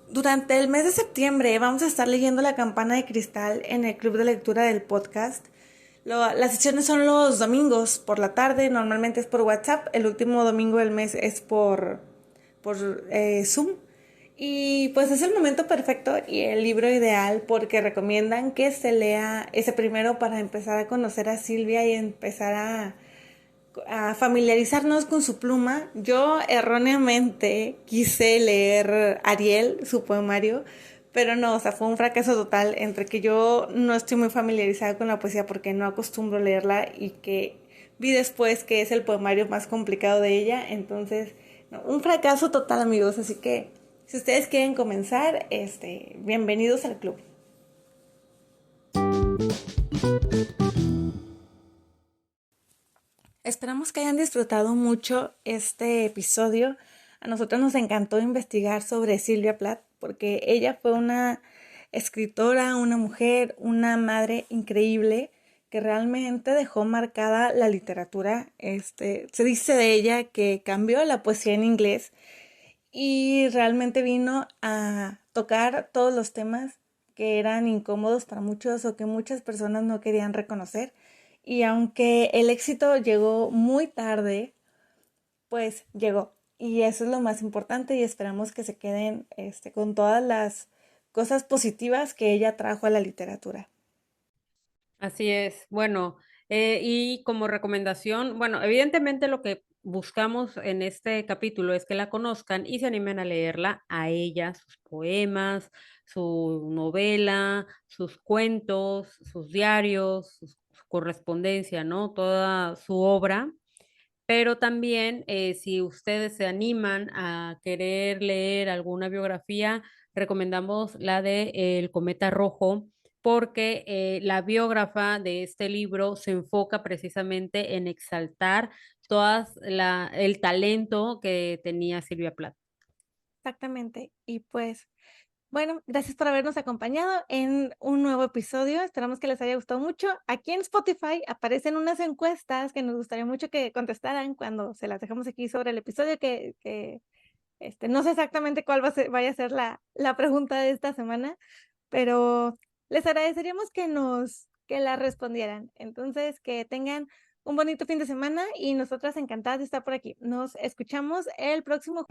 Durante el mes de septiembre vamos a estar leyendo La campana de cristal en el club de lectura del podcast. Las sesiones son los domingos por la tarde, normalmente es por WhatsApp, el último domingo del mes es por Zoom. Y pues es el momento perfecto y el libro ideal porque recomiendan que se lea ese primero para empezar a conocer a Silvia y empezar a familiarizarnos con su pluma. Yo erróneamente quise leer Ariel, su poemario, pero no, o sea, fue un fracaso total entre que yo no estoy muy familiarizada con la poesía porque no acostumbro leerla y que vi después que es el poemario más complicado de ella, entonces, no, un fracaso total, amigos, así que si ustedes quieren comenzar, bienvenidos al club. Esperamos que hayan disfrutado mucho este episodio. A nosotros nos encantó investigar sobre Silvia Plath porque ella fue una escritora, una mujer, una madre increíble que realmente dejó marcada la literatura. Se dice de ella que cambió la poesía en inglés y realmente vino a tocar todos los temas que eran incómodos para muchos o que muchas personas no querían reconocer. Y aunque el éxito llegó muy tarde, pues llegó. Y eso es lo más importante y esperamos que se queden con todas las cosas positivas que ella trajo a la literatura. Así es. Bueno, y como recomendación, bueno, evidentemente lo que buscamos en este capítulo es que la conozcan y se animen a leerla a ella, sus poemas, su novela, sus cuentos, sus diarios, su correspondencia, ¿no? Toda su obra. Pero también, si ustedes se animan a querer leer alguna biografía, recomendamos la de El Cometa Rojo, porque la biógrafa de este libro se enfoca precisamente en exaltar el talento que tenía Silvia Plath. Exactamente. Y pues bueno, gracias por habernos acompañado en un nuevo episodio. Esperamos que les haya gustado mucho. Aquí en Spotify aparecen unas encuestas que nos gustaría mucho que contestaran cuando se las dejamos aquí sobre el episodio, que no sé exactamente cuál vaya a ser la pregunta de esta semana, pero les agradeceríamos que la respondieran. Entonces, que tengan un bonito fin de semana y nosotras encantadas de estar por aquí. Nos escuchamos el próximo